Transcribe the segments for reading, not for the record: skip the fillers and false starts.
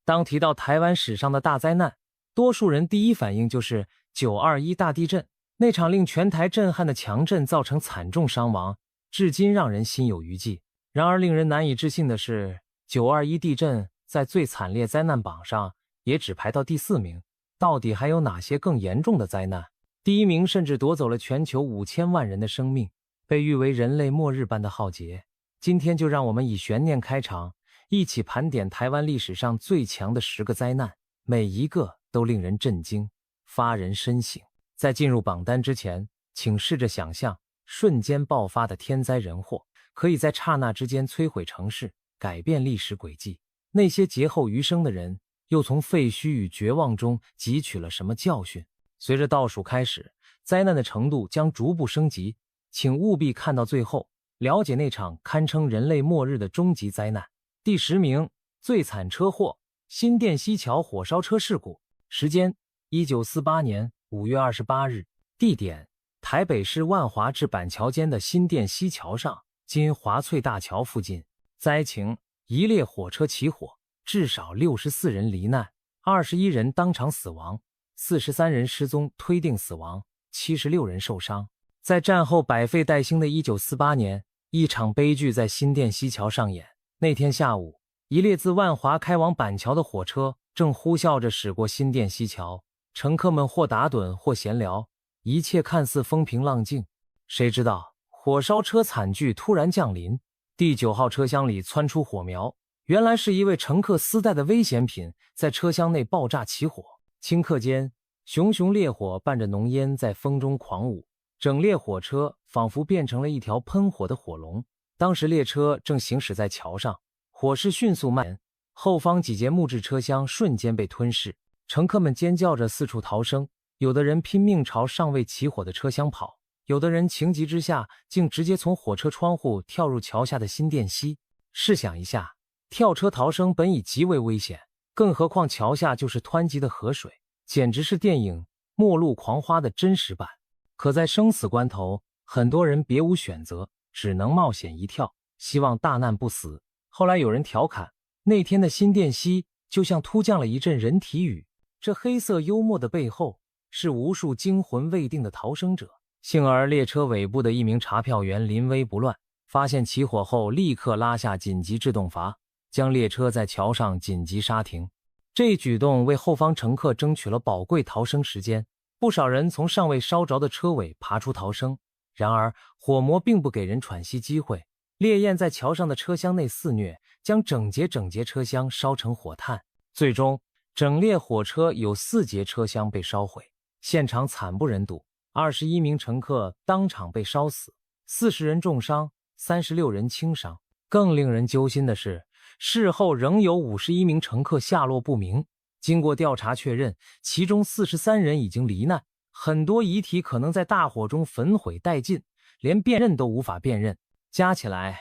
当提到台湾史上的大灾难，多数人第一反应就是921大地震，那场令全台震撼的强震造成惨重伤亡，至今让人心有余悸。然而令人难以置信的是，921地震在最惨烈灾难榜上也只排到第4名，到底还有哪些更严重的灾难？第1名甚至夺走了全球5000万人的生命，被誉为人类末日般的浩劫。今天就让我们以悬念开场，一起盘点台湾历史上最强的10个灾难，每一个都令人震惊，发人深省。在进入榜单之前，请试着想象瞬间爆发的天灾人祸，可以在刹那之间摧毁城市，改变历史轨迹。那些劫后余生的人，又从废墟与绝望中汲取了什么教训？随着倒数开始，灾难的程度将逐步升级，请务必看到最后，了解那场堪称人类末日的终极灾难。第10名，最惨车祸，新店溪桥火烧车事故。时间：1948年5月28日。地点：台北市万华至板桥间的新店溪桥上，今华翠大桥附近。灾情：一列火车起火，至少64人罹难，21人当场死亡，43人失踪，推定死亡，76人受伤。在战后百废待兴的1948年，一场悲剧在新店溪桥上演。那天下午，一列自万华开往板桥的火车正呼啸着驶过新店溪桥，乘客们或打盹或闲聊，一切看似风平浪静。谁知道火烧车惨剧突然降临，第9号车厢里窜出火苗，原来是一位乘客私带的危险品在车厢内爆炸起火。顷刻间，熊熊烈火伴着浓烟在风中狂舞，整列火车仿佛变成了一条喷火的火龙。当时列车正行驶在桥上，火势迅速蔓延，后方几节木质车厢瞬间被吞噬，乘客们尖叫着四处逃生，有的人拼命朝尚未起火的车厢跑，有的人情急之下竟直接从火车窗户跳入桥下的新店溪。试想一下，跳车逃生本已极为危险，更何况桥下就是湍急的河水，简直是电影《末路狂花》的真实版。可在生死关头，很多人别无选择，只能冒险一跳，希望大难不死。后来有人调侃，那天的新店溪就像突降了一阵人体雨。这黑色幽默的背后，是无数惊魂未定的逃生者。幸而列车尾部的一名查票员临危不乱，发现起火后立刻拉下紧急制动阀，将列车在桥上紧急刹停。这一举动为后方乘客争取了宝贵逃生时间，不少人从尚未烧着的车尾爬出逃生。然而火魔并不给人喘息机会，烈焰在桥上的车厢内肆虐，将整节车厢烧成火炭。最终整列火车有4节车厢被烧毁，现场惨不忍睹，21名乘客当场被烧死，40人重伤，36人轻伤。更令人揪心的是，事后仍有51名乘客下落不明，经过调查确认，其中43人已经罹难，很多遗体可能在大火中焚毁殆尽，连辨认都无法辨认。加起来，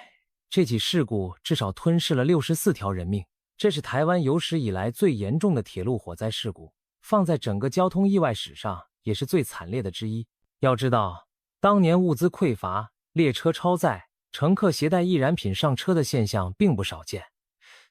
这起事故至少吞噬了64条人命，这是台湾有史以来最严重的铁路火灾事故，放在整个交通意外史上也是最惨烈的之一。要知道，当年物资匮乏，列车超载，乘客携带易燃品上车的现象并不少见，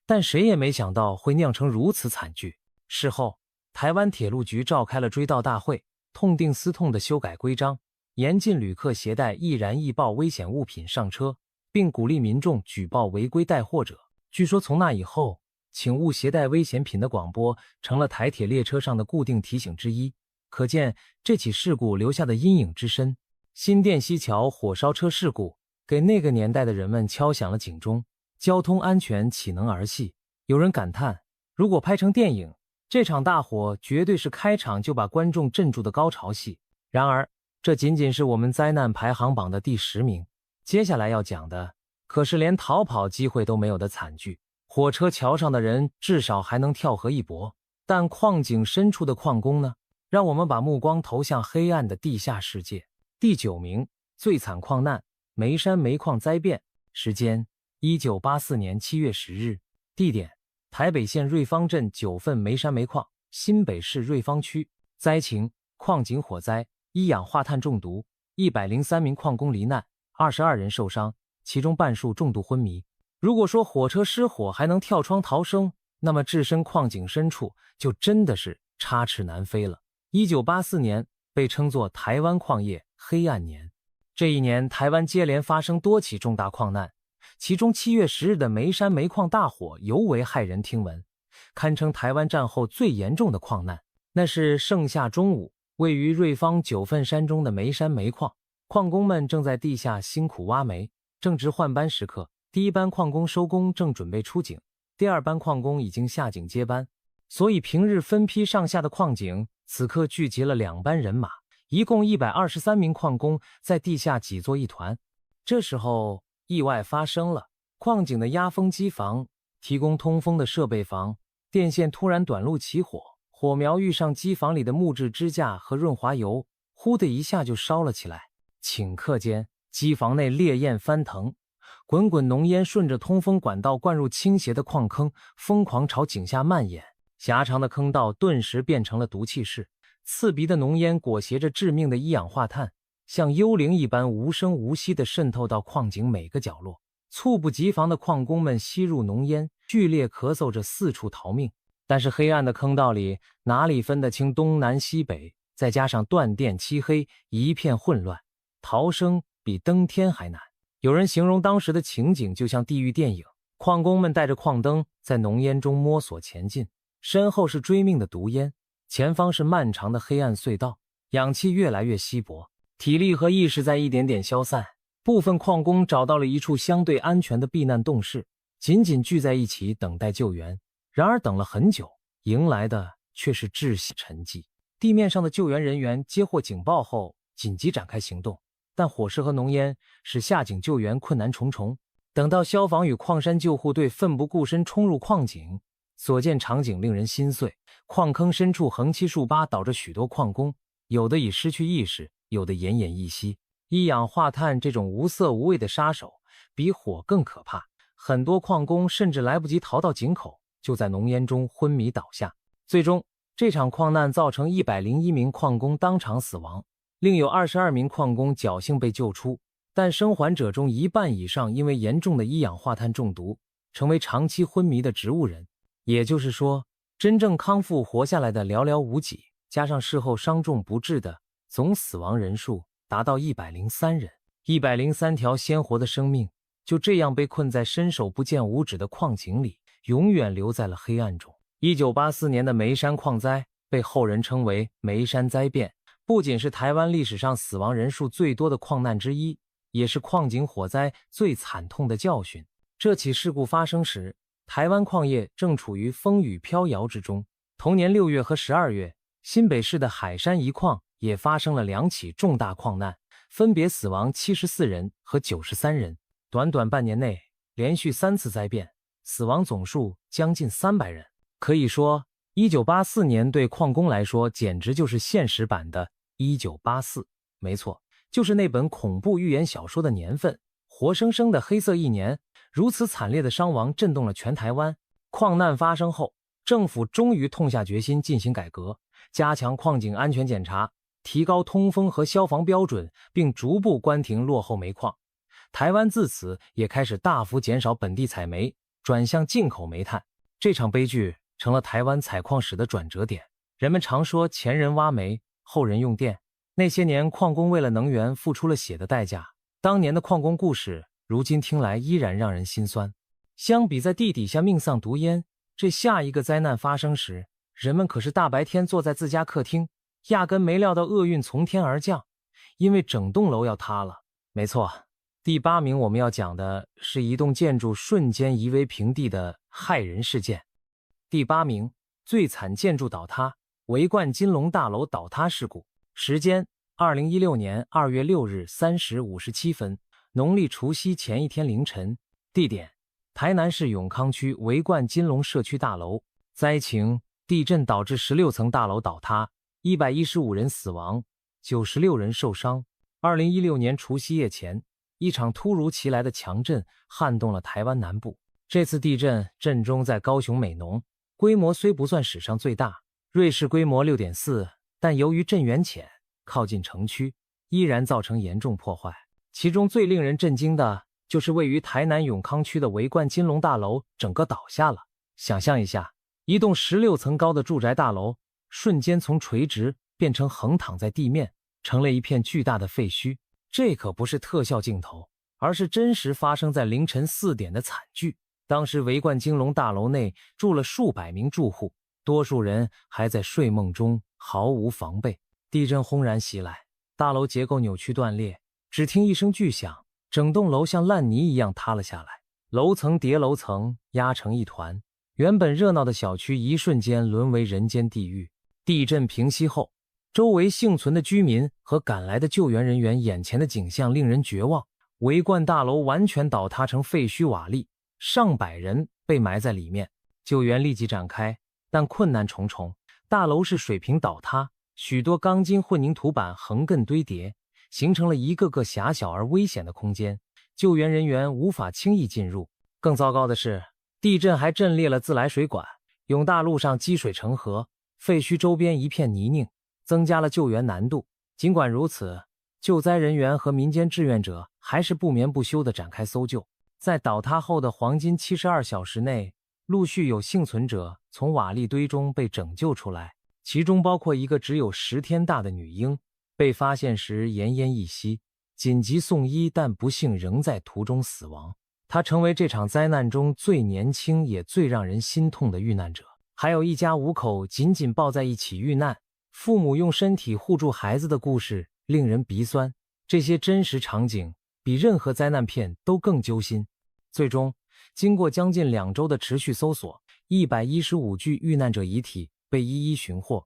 但谁也没想到会酿成如此惨剧。事后，台湾铁路局召开了追悼大会，痛定思痛地修改规章，严禁旅客携带易燃易爆危险物品上车，并鼓励民众举报违规带货者。据说从那以后，请勿携带危险品的广播成了台铁列车上的固定提醒之一，可见这起事故留下的阴影之深。新店溪桥火烧车事故给那个年代的人们敲响了警钟，交通安全岂能儿戏？有人感叹，如果拍成电影，这场大火绝对是开场就把观众镇住的高潮戏。然而，这仅仅是我们灾难排行榜的第10名。接下来要讲的，可是连逃跑机会都没有的惨剧。火车桥上的人至少还能跳河一搏，但矿井深处的矿工呢？让我们把目光投向黑暗的地下世界。第9名，最惨矿难，梅山煤矿灾变。时间：1984年7月10日。地点：台北县瑞芳镇9份梅山煤矿，新北市瑞芳区。灾情：矿井火灾，一氧化碳中毒，103名矿工罹难，22人受伤，其中半数重度昏迷。如果说火车失火还能跳窗逃生，那么置身矿井深处就真的是插翅难飞了。1984年被称作台湾矿业黑暗年，这一年台湾接连发生多起重大矿难，其中7月10日的梅山煤矿大火尤为骇人听闻，堪称台湾战后最严重的矿难。那是盛夏中午，位于瑞芳九份山中的梅山煤矿，矿工们正在地下辛苦挖煤，正值换班时刻，第一班矿工收工正准备出井，第二班矿工已经下井接班，所以平日分批上下的矿井此刻聚集了2班人马，一共123名矿工在地下挤作一团。这时候意外发生了，矿井的压风机房、提供通风的设备房电线突然短路起火，火苗遇上机房里的木质支架和润滑油，呼的一下就烧了起来。顷刻间，机房内烈焰翻腾，滚滚浓烟顺着通风管道灌入倾斜的矿坑，疯狂朝井下蔓延。狭长的坑道顿时变成了毒气室，刺鼻的浓烟裹挟着致命的一氧化碳，像幽灵一般无声无息地渗透到矿井每个角落。猝不及防的矿工们吸入浓烟，剧烈咳嗽着四处逃命。但是黑暗的坑道里哪里分得清东南西北，再加上断电漆黑，一片混乱，逃生比登天还难。有人形容当时的情景就像地狱电影，矿工们带着矿灯在浓烟中摸索前进，身后是追命的毒烟，前方是漫长的黑暗隧道，氧气越来越稀薄，体力和意识在一点点消散。部分矿工找到了一处相对安全的避难洞室，紧紧聚在一起等待救援。然而等了很久，迎来的却是窒息沉寂。地面上的救援人员接获警报后紧急展开行动，但火势和浓烟使下井救援困难重重。等到消防与矿山救护队奋不顾身冲入矿井，所见场景令人心碎。矿坑深处横七竖八倒着许多矿工，有的已失去意识，有的奄奄一息。一氧化碳这种无色无味的杀手比火更可怕，很多矿工甚至来不及逃到井口，就在浓烟中昏迷倒下。最终，这场矿难造成101名矿工当场死亡，另有22名矿工侥幸被救出，但生还者中一半以上因为严重的一氧化碳中毒，成为长期昏迷的植物人。也就是说，真正康复活下来的寥寥无几，加上事后伤重不治的，总死亡人数达到103人。103条鲜活的生命就这样被困在伸手不见五指的矿井里，永远留在了黑暗中。1984年的梅山矿灾被后人称为梅山灾变，不仅是台湾历史上死亡人数最多的矿难之一，也是矿井火灾最惨痛的教训。这起事故发生时，台湾矿业正处于风雨飘摇之中。同年6月和12月，新北市的海山一矿也发生了2起重大矿难，分别死亡74人和93人。短短半年内，连续3次灾变，死亡总数将近300人。可以说，1984年对矿工来说简直就是现实版的1984。没错，就是那本恐怖寓言小说的年份，活生生的黑色一年。如此惨烈的伤亡震动了全台湾。矿难发生后，政府终于痛下决心进行改革，加强矿井安全检查，提高通风和消防标准，并逐步关停落后煤矿。台湾自此也开始大幅减少本地采煤，转向进口煤炭。这场悲剧成了台湾采矿史的转折点。人们常说前人挖煤，后人用电，那些年矿工为了能源付出了血的代价。当年的矿工故事，如今听来依然让人心酸。相比在地底下命丧毒烟，这下一个灾难发生时，人们可是大白天坐在自家客厅，压根没料到厄运从天而降，因为整栋楼要塌了。没错，第8名我们要讲的是一栋建筑瞬间夷为平地的骇人事件。第8名，最惨建筑倒塌，维冠金龙大楼倒塌事故。时间2016年2月6日3时57分，农历除夕前一天凌晨。地点台南市永康区维冠金龙社区大楼。灾情：地震导致16层大楼倒塌，115人死亡，96人受伤。2016年除夕夜前，一场突如其来的强震撼动了台湾南部。这次地震震中在高雄美浓，规模虽不算史上最大，瑞士规模 6.4， 但由于震源浅，靠近城区，依然造成严重破坏。其中最令人震惊的就是位于台南永康区的维冠金龙大楼整个倒下了，想象一下，一栋16层高的住宅大楼，瞬间从垂直变成横躺在地面，成了一片巨大的废墟。这可不是特效镜头，而是真实发生在凌晨4点的惨剧。当时维冠金龙大楼内住了数百名住户，多数人还在睡梦中，毫无防备。地震轰然袭来，大楼结构扭曲断裂，只听一声巨响，整栋楼像烂泥一样塌了下来，楼层叠楼层，压成一团。原本热闹的小区一瞬间沦为人间地狱。地震平息后，周围幸存的居民和赶来的救援人员眼前的景象令人绝望。维冠大楼完全倒塌成废墟瓦砾，上百人被埋在里面。救援立即展开，但困难重重。大楼是水平倒塌，许多钢筋混凝土板横亘堆叠，形成了一个个狭小而危险的空间，救援人员无法轻易进入。更糟糕的是，地震还震裂了自来水管，甬大路上积水成河，废墟周边一片泥泞，增加了救援难度。尽管如此，救灾人员和民间志愿者还是不眠不休地展开搜救。在倒塌后的黄金72小时内，陆续有幸存者从瓦砾堆中被拯救出来，其中包括一个只有10天大的女婴，被发现时奄奄一息，紧急送医，但不幸仍在途中死亡。她成为这场灾难中最年轻也最让人心痛的遇难者。还有一家5口紧紧抱在一起遇难，父母用身体护住孩子的故事令人鼻酸。这些真实场景比任何灾难片都更揪心。最终，经过将近2周的持续搜索，115具遇难者遗体被一一寻获，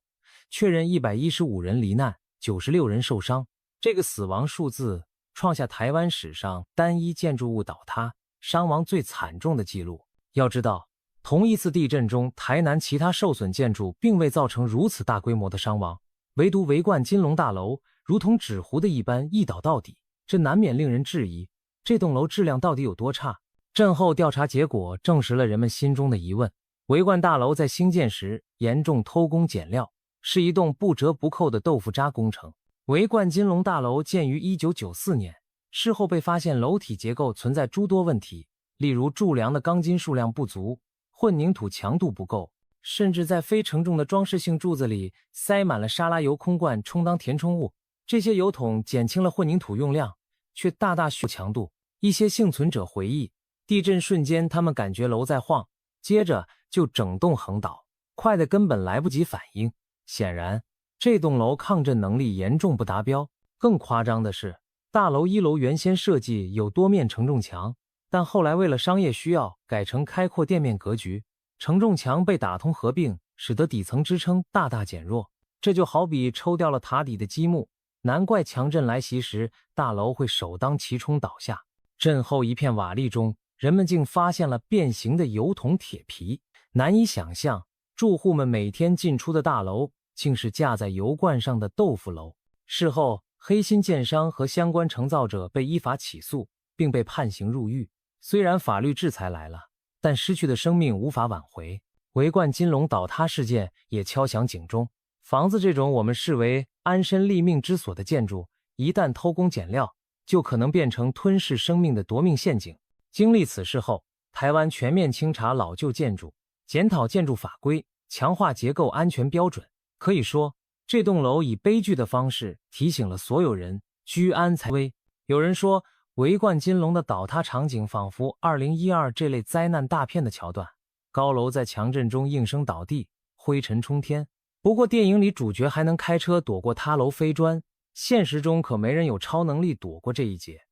确认115人罹难，96人受伤。这个死亡数字创下台湾史上单一建筑物倒塌伤亡最惨重的记录。要知道，同一次地震中，台南其他受损建筑并未造成如此大规模的伤亡，唯独维冠金龙大楼如同纸糊的一般一倒到底，这难免令人质疑，这栋楼质量到底有多差？震后调查结果证实了人们心中的疑问。维冠大楼在兴建时严重偷工减料，是一栋不折不扣的豆腐渣工程。维冠金龙大楼建于1994年，事后被发现楼体结构存在诸多问题，例如柱梁的钢筋数量不足，混凝土强度不够，甚至在非承重的装饰性柱子里塞满了沙拉油空罐充当填充物。这些油桶减轻了混凝土用量，却大大削强度。一些幸存者回忆，地震瞬间他们感觉楼在晃，接着就整栋横倒，快得根本来不及反应。显然，这栋楼抗震能力严重不达标。更夸张的是，大楼1楼原先设计有多面承重墙，但后来为了商业需要改成开阔店面格局，承重墙被打通合并，使得底层支撑大大减弱。这就好比抽掉了塔底的积木，难怪强震来袭时大楼会首当其冲倒下。震后一片瓦砾中，人们竟发现了变形的油桶铁皮，难以想象住户们每天进出的大楼竟是架在油罐上的豆腐楼。事后，黑心建商和相关承造者被依法起诉，并被判刑入狱。虽然法律制裁来了，但失去的生命无法挽回。维冠金龙倒塌事件也敲响警钟。房子这种我们视为安身立命之所的建筑，一旦偷工减料，就可能变成吞噬生命的夺命陷阱。经历此事后，台湾全面清查老旧建筑，检讨建筑法规，强化结构安全标准。可以说，这栋楼以悲剧的方式提醒了所有人居安才危。有人说，维冠金龙的倒塌场景仿佛2012这类灾难大片的桥段，高楼在强震中应声倒地，灰尘冲天。不过电影里主角还能开车躲过塌楼飞砖，现实中可没人有超能力躲过这一劫。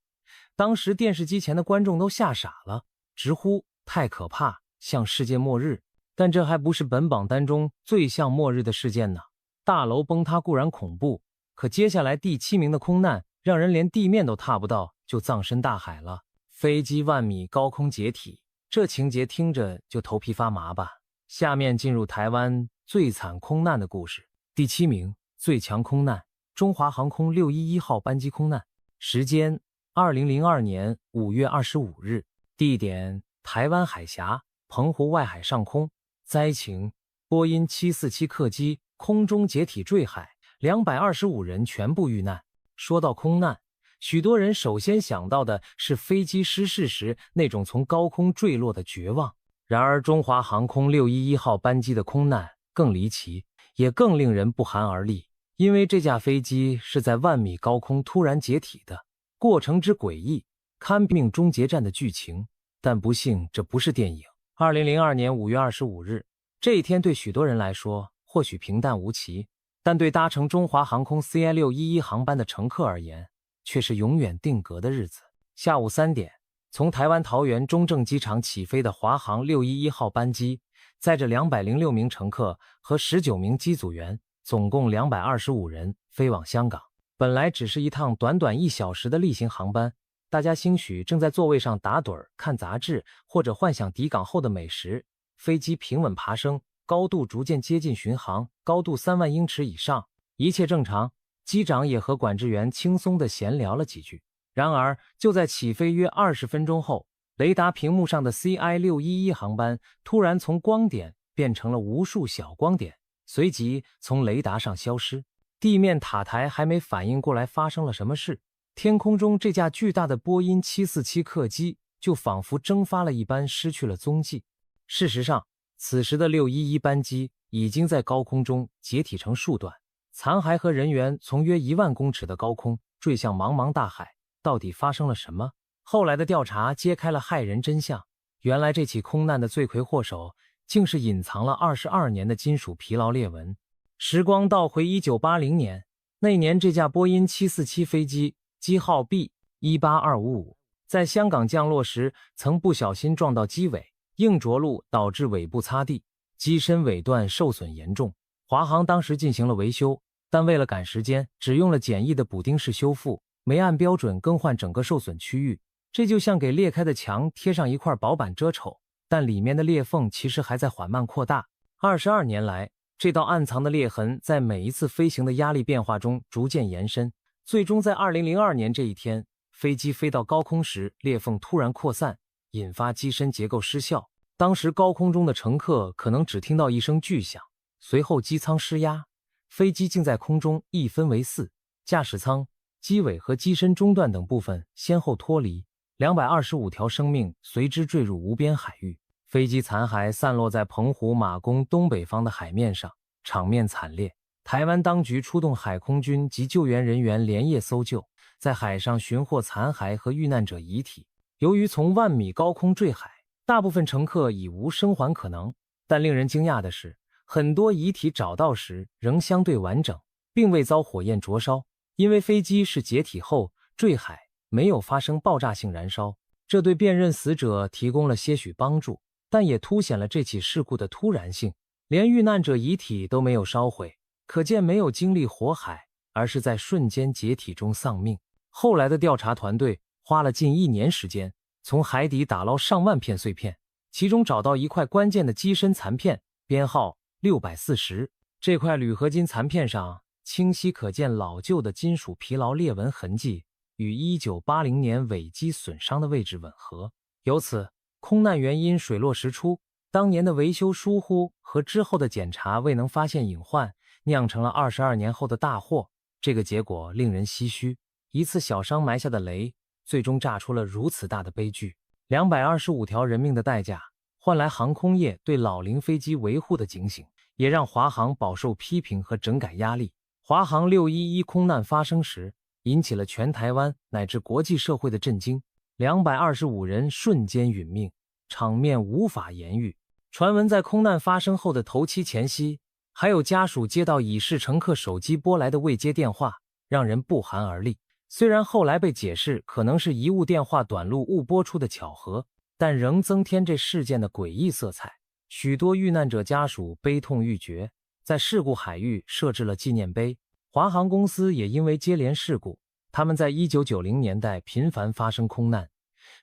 当时电视机前的观众都吓傻了，直呼太可怕，像世界末日。但这还不是本榜单中最像末日的事件呢。大楼崩塌固然恐怖，可接下来第7名的空难让人连地面都踏不到就葬身大海了。飞机万米高空解体，这情节听着就头皮发麻吧。下面进入台湾最惨空难的故事。第7名，最强空难，中华航空611号班机空难。时间2002年5月25日，地点台湾海峡，澎湖外海上空。灾情，波音747客机空中解体坠海，225人全部遇难。说到空难，许多人首先想到的是飞机失事时那种从高空坠落的绝望。然而，中华航空611号班机的空难更离奇，也更令人不寒而栗，因为这架飞机是在万米高空突然解体的，过程之诡异，堪比《终结战》的剧情。但不幸，这不是电影。2002年5月25日，这一天对许多人来说或许平淡无奇，但对搭乘中华航空 CI611航班的乘客而言，却是永远定格的日子。下午3点，从台湾桃园中正机场起飞的华航611号班机，载着206名乘客和19名机组员，总共225人，飞往香港。本来只是一趟短短1小时的例行航班，大家兴许正在座位上打盹看杂志，或者幻想抵港后的美食。飞机平稳爬升，高度逐渐接近巡航，高度3万英尺以上，一切正常。机长也和管制员轻松地闲聊了几句。然而，就在起飞约20分钟后，雷达屏幕上的 CI611 航班突然从光点变成了无数小光点，随即从雷达上消失。地面塔台还没反应过来发生了什么事，天空中这架巨大的波音747客机就仿佛蒸发了一般失去了踪迹。事实上，此时的611班机已经在高空中解体成数段，残骸和人员从约1万公尺的高空坠向茫茫大海。到底发生了什么？后来的调查揭开了骇人真相，原来这起空难的罪魁祸首竟是隐藏了22年的金属疲劳裂纹。时光倒回1980年，那年这架波音747飞机机号 B18255 在香港降落时曾不小心撞到机尾，硬着陆导致尾部擦地，机身尾段受损严重。华航当时进行了维修，但为了赶时间，只用了简易的补丁式修复，没按标准更换整个受损区域。这就像给裂开的墙贴上一块薄板遮丑，但里面的裂缝其实还在缓慢扩大。22年来，这道暗藏的裂痕在每一次飞行的压力变化中逐渐延伸，最终在2002年这一天，飞机飞到高空时，裂缝突然扩散，引发机身结构失效。当时高空中的乘客可能只听到一声巨响，随后机舱失压，飞机竟在空中一分为4，驾驶舱、机尾和机身中段等部分先后脱离，225条生命随之坠入无边海域。飞机残骸散落在澎湖马公东北方的海面上，场面惨烈。台湾当局出动海空军及救援人员连夜搜救，在海上寻获残骸和遇难者遗体。由于从万米高空坠海，大部分乘客已无生还可能，但令人惊讶的是，很多遗体找到时仍相对完整，并未遭火焰灼烧。因为飞机是解体后坠海，没有发生爆炸性燃烧，这对辨认死者提供了些许帮助，但也凸显了这起事故的突然性。连遇难者遗体都没有烧毁，可见没有经历火海，而是在瞬间解体中丧命。后来的调查团队花了近1年时间，从海底打捞上万片碎片，其中找到一块关键的机身残片，编号640。这块铝合金残片上清晰可见老旧的金属疲劳裂纹痕迹，与1980年尾机损伤的位置吻合。由此，空难原因水落石出，当年的维修疏忽和之后的检查未能发现隐患，酿成了22年后的大祸。这个结果令人唏嘘，一次小伤埋下的雷，最终炸出了如此大的悲剧。225条人命的代价，换来航空业对老龄飞机维护的警醒，也让华航饱受批评和整改压力。华航611空难发生时，引起了全台湾乃至国际社会的震惊，225人瞬间殒命，场面无法言喻。传闻在空难发生后的头七前夕，还有家属接到已逝乘客手机拨来的未接电话，让人不寒而栗。虽然后来被解释可能是贻误电话短路误拨出的巧合，但仍增添这事件的诡异色彩。许多遇难者家属悲痛欲绝，在事故海域设置了纪念碑。华航公司也因为接连事故，他们在1990年代频繁发生空难，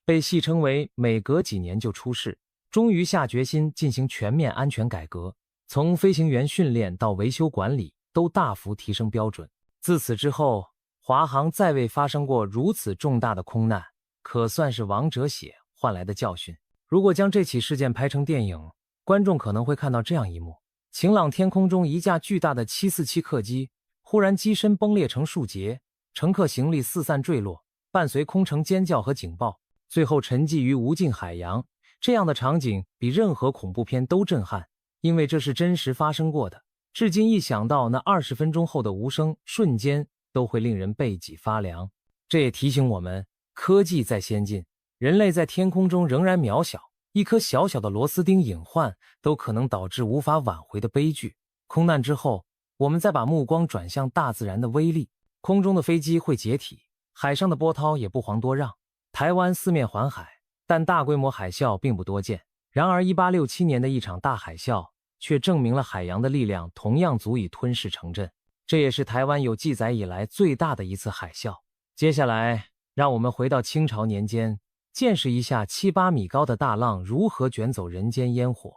被戏称为每隔几年就出事，终于下决心进行全面安全改革，从飞行员训练到维修管理都大幅提升标准。自此之后，华航再未发生过如此重大的空难，可算是王者血换来的教训。如果将这起事件拍成电影，观众可能会看到这样一幕：晴朗天空中，一架巨大的747客机忽然机身崩裂成数节，乘客行李四散坠落，伴随空乘尖叫和警报，最后沉寂于无尽海洋，这样的场景比任何恐怖片都震撼，因为这是真实发生过的。至今一想到那20分钟后的无声，瞬间都会令人背脊发凉。这也提醒我们，科技再先进，人类在天空中仍然渺小，一颗小小的螺丝钉隐患都可能导致无法挽回的悲剧。空难之后，我们再把目光转向大自然的威力，空中的飞机会解体，海上的波涛也不遑多让。台湾四面环海，但大规模海啸并不多见。然而1867年的一场大海啸却证明了海洋的力量同样足以吞噬城镇，这也是台湾有记载以来最大的一次海啸。接下来让我们回到清朝年间，见识一下7、8米高的大浪如何卷走人间烟火。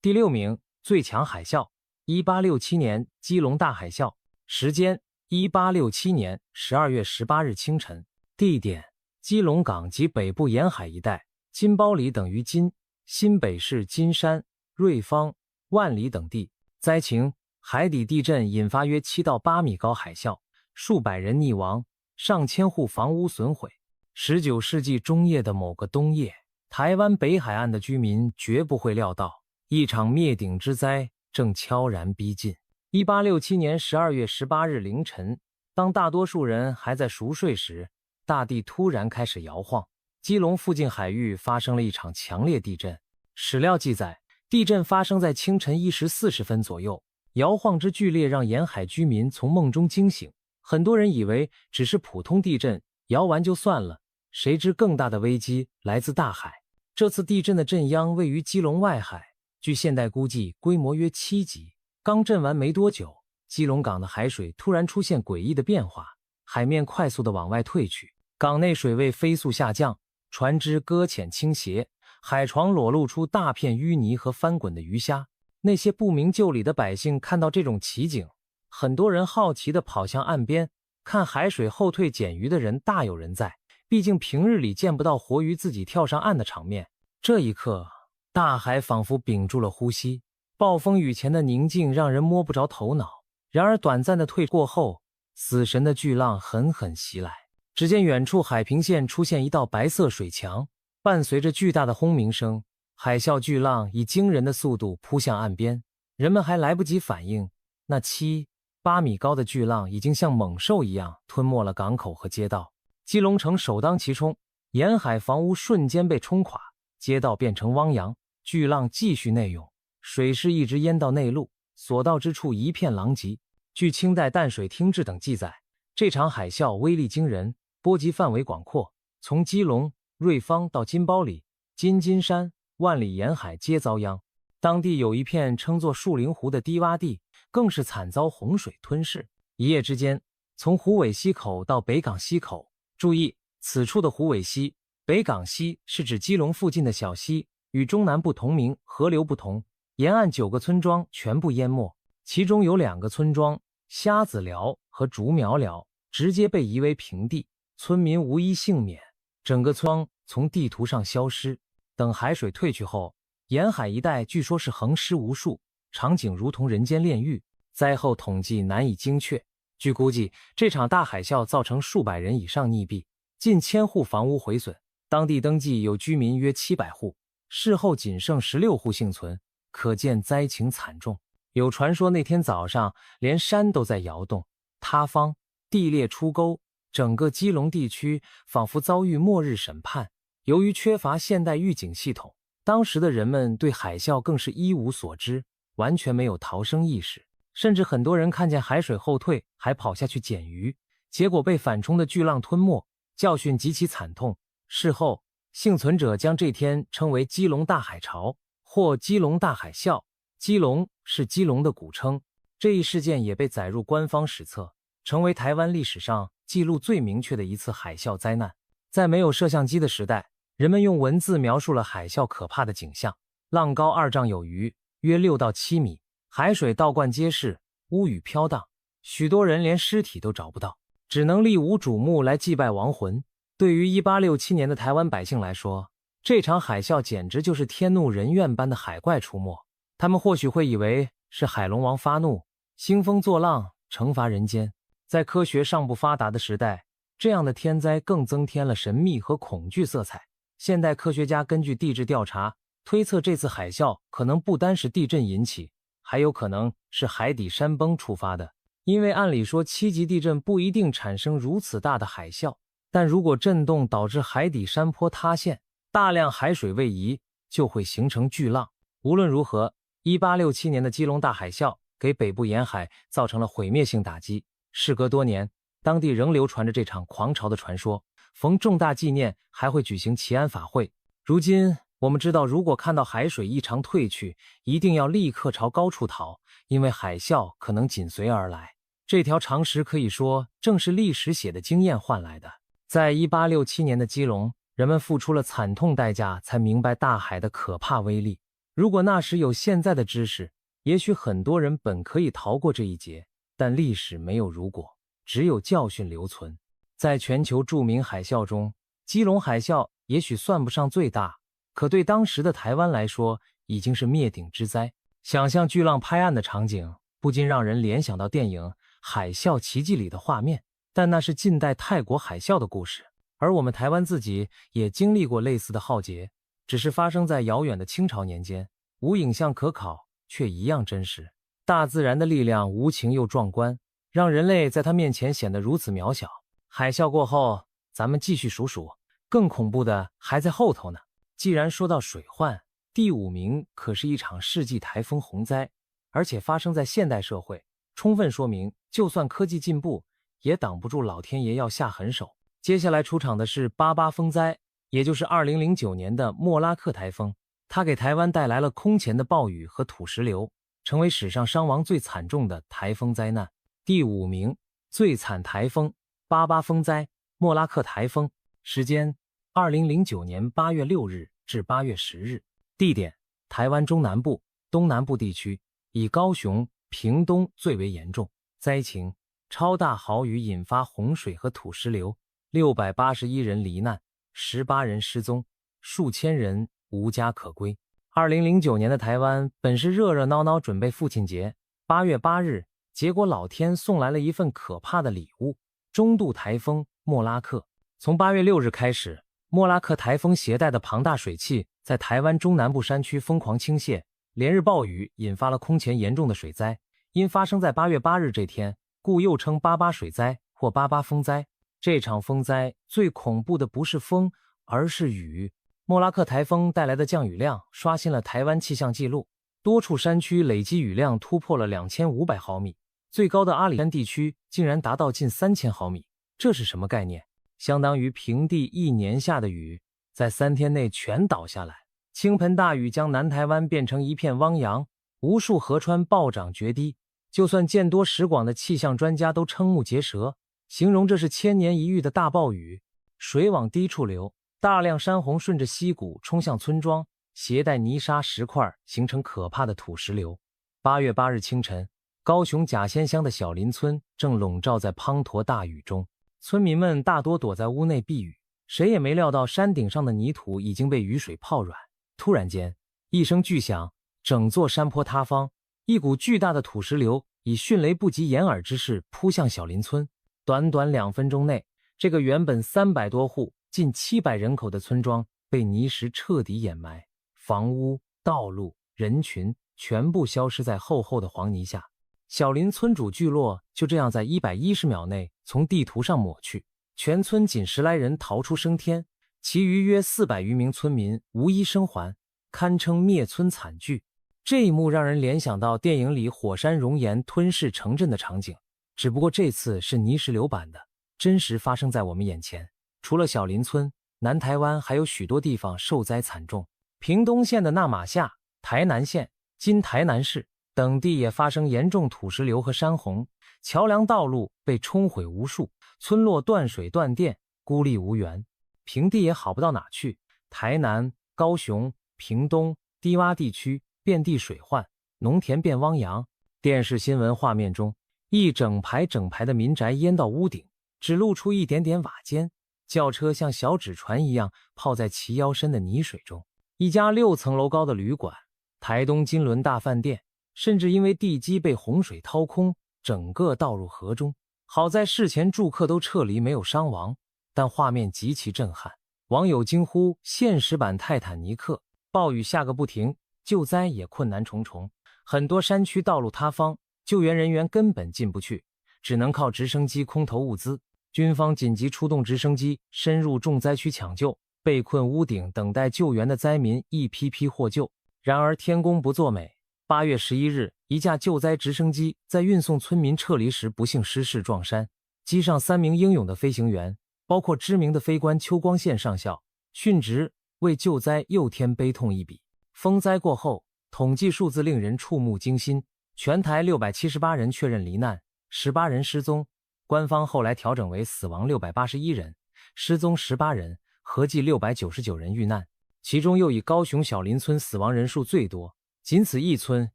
第6名，最强海啸。1867年基隆大海啸，时间1867年12月18日清晨，地点基隆港及北部沿海一带，金包里等于今新北市金山、瑞芳、万里等地。灾情：海底地震引发约7到8米高海啸，数百人溺亡，上千户房屋损毁。19世纪中叶的某个冬夜，台湾北海岸的居民绝不会料到，一场灭顶之灾正悄然逼近。1867年12月18日凌晨，当大多数人还在熟睡时，大地突然开始摇晃。基隆附近海域发生了一场强烈地震。史料记载，地震发生在清晨1时40分左右，摇晃之剧烈让沿海居民从梦中惊醒，很多人以为只是普通地震，摇完就算了，谁知更大的危机来自大海。这次地震的震央位于基隆外海，据现代估计规模约7级。刚震完没多久，基隆港的海水突然出现诡异的变化，海面快速地往外退去，港内水位飞速下降，船只搁浅倾斜，海床裸露出大片淤泥和翻滚的鱼虾。那些不明就里的百姓看到这种奇景，很多人好奇地跑向岸边，看海水后退捡鱼的人大有人在，毕竟平日里见不到活鱼自己跳上岸的场面。这一刻，大海仿佛屏住了呼吸，暴风雨前的宁静让人摸不着头脑。然而短暂的退过后，死神的巨浪狠狠袭来。只见远处海平线出现一道白色水墙，伴随着巨大的轰鸣声，海啸巨浪以惊人的速度扑向岸边。人们还来不及反应，那7、8米高的巨浪已经像猛兽一样吞没了港口和街道。基隆城首当其冲，沿海房屋瞬间被冲垮，街道变成汪洋，巨浪继续内涌，水势一直淹到内陆，所到之处一片狼藉。据清代淡水厅志等记载，这场海啸威力惊人，波及范围广阔，从基隆、瑞芳到金包里、金山、万里沿海皆遭殃。当地有一片称作树林湖的低洼地，更是惨遭洪水吞噬。一夜之间，从虎尾溪口到北港溪口，注意，此处的虎尾溪、北港溪是指基隆附近的小溪，与中南部同名河流不同，沿岸9个村庄全部淹没，其中有2个村庄虾子寮和竹苗寮直接被夷为平地，村民无一幸免，整个村庄从地图上消失。等海水退去后，沿海一带据说是横尸无数，场景如同人间炼狱，灾后统计难以精确。据估计，这场大海啸造成数百人以上溺毙，近1000户房屋毁损，当地登记有居民约700户，事后仅剩16户幸存，可见灾情惨重。有传说那天早上连山都在摇动，塌方，地裂出沟，整个基隆地区仿佛遭遇末日审判。由于缺乏现代预警系统，当时的人们对海啸更是一无所知，完全没有逃生意识，甚至很多人看见海水后退还跑下去捡鱼，结果被反冲的巨浪吞没，教训极其惨痛。事后，幸存者将这天称为基隆大海潮或基隆大海啸，基隆是基隆的古称。这一事件也被载入官方史册，成为台湾历史上记录最明确的一次海啸灾难。在没有摄像机的时代，人们用文字描述了海啸可怕的景象：浪高2丈有余，约6到7米，海水倒灌街市，乌雨飘荡，许多人连尸体都找不到，只能立无主墓来祭拜亡魂。对于1867年的台湾百姓来说，这场海啸简直就是天怒人怨般的海怪出没。他们或许会以为是海龙王发怒，兴风作浪，惩罚人间。在科学尚不发达的时代，这样的天灾更增添了神秘和恐惧色彩。现代科学家根据地质调查推测，这次海啸可能不单是地震引起，还有可能是海底山崩触发的。因为按理说7级地震不一定产生如此大的海啸，但如果震动导致海底山坡塌陷，大量海水位移，就会形成巨浪。无论如何，1867年的基隆大海啸给北部沿海造成了毁灭性打击。事隔多年，当地仍流传着这场狂潮的传说，逢重大纪念还会举行祈安法会。如今我们知道，如果看到海水异常退去，一定要立刻朝高处逃，因为海啸可能紧随而来。这条常识可以说正是历史写的经验换来的。在1867年的基隆，人们付出了惨痛代价才明白大海的可怕威力。如果那时有现在的知识，也许很多人本可以逃过这一劫，但历史没有如果，只有教训留存。在全球著名海啸中，基隆海啸也许算不上最大，可对当时的台湾来说，已经是灭顶之灾。想象巨浪拍岸的场景，不禁让人联想到电影《海啸奇迹》里的画面，但那是近代泰国海啸的故事，而我们台湾自己也经历过类似的浩劫，只是发生在遥远的清朝年间，无影像可考，却一样真实。大自然的力量无情又壮观，让人类在它面前显得如此渺小。海啸过后，咱们继续数数，更恐怖的还在后头呢。既然说到水患，第5名可是一场世纪台风洪灾，而且发生在现代社会，充分说明就算科技进步，也挡不住老天爷要下狠手。接下来出场的是88风灾，也就是2009年的莫拉克台风，它给台湾带来了空前的暴雨和土石流，成为史上伤亡最惨重的台风灾难。第5名，最惨台风88风灾，莫拉克台风，时间2009年8月6日至8月10日，地点台湾中南部、东南部地区，以高雄、屏东最为严重。灾情：超大豪雨引发洪水和土石流，681人罹难，18人失踪，数千人无家可归。2009年的台湾本是热热闹闹准备父亲节，8月8日，结果老天送来了一份可怕的礼物——中度台风莫拉克。从8月6日开始，莫拉克台风携带的庞大水汽在台湾中南部山区疯狂倾泻，连日暴雨引发了空前严重的水灾。因发生在8月8日这天，故又称88水灾或88风灾。这场风灾最恐怖的不是风，而是雨。莫拉克台风带来的降雨量刷新了台湾气象记录，多处山区累积雨量突破了2500毫米，最高的阿里山地区竟然达到近3000毫米。这是什么概念？相当于平地1年下的雨，在3天内全倒下来。倾盆大雨将南台湾变成一片汪洋，无数河川暴涨决堤，就算见多识广的气象专家都瞠目结舌，形容这是千年一遇的大暴雨。水往低处流，大量山洪顺着溪谷冲向村庄，携带泥沙石块，形成可怕的土石流。8月8日清晨，高雄甲仙乡的小林村正笼罩在滂沱大雨中，村民们大多躲在屋内避雨，谁也没料到山顶上的泥土已经被雨水泡软。突然间，一声巨响，整座山坡塌方，一股巨大的土石流以迅雷不及掩耳之势扑向小林村。短短2分钟内，这个原本300多户、近700人口的村庄被泥石彻底掩埋，房屋、道路、人群全部消失在厚厚的黄泥下。小林村主聚落就这样在110秒内从地图上抹去，全村仅10来人逃出升天，其余约400余名村民无一生还，堪称灭村惨剧。这一幕让人联想到电影里火山熔岩吞噬城镇的场景，只不过这次是泥石流版的，真实发生在我们眼前。除了小林村，南台湾还有许多地方受灾惨重，屏东县的那玛夏、台南县、今台南市等地也发生严重土石流和山洪，桥梁道路被冲毁无数，村落断水断电，孤立无援。平地也好不到哪去，台南、高雄、屏东、低洼地区遍地水患，农田变汪洋。电视新闻画面中，一整排整排的民宅淹到屋顶，只露出一点点瓦间，轿车像小纸船一样泡在齐腰深的泥水中。一家6层楼高的旅馆，台东金轮大饭店，甚至因为地基被洪水掏空，整个倒入河中。好在事前住客都撤离，没有伤亡，但画面极其震撼。网友惊呼现实版泰坦尼克，暴雨下个不停，救灾也困难重重，很多山区道路塌方，救援人员根本进不去，只能靠直升机空投物资。军方紧急出动直升机深入重灾区抢救，被困屋顶等待救援的灾民一批批获救。然而天公不作美，8月11日，一架救灾直升机在运送村民撤离时不幸失事撞山，机上3名英勇的飞行员，包括知名的飞官邱光宪上校殉职，为救灾又添悲痛一笔。风灾过后，统计数字令人触目惊心，全台678人确认罹难，18人失踪，官方后来调整为死亡681人，失踪18人，合计699人遇难。其中又以高雄小林村死亡人数最多，仅此一村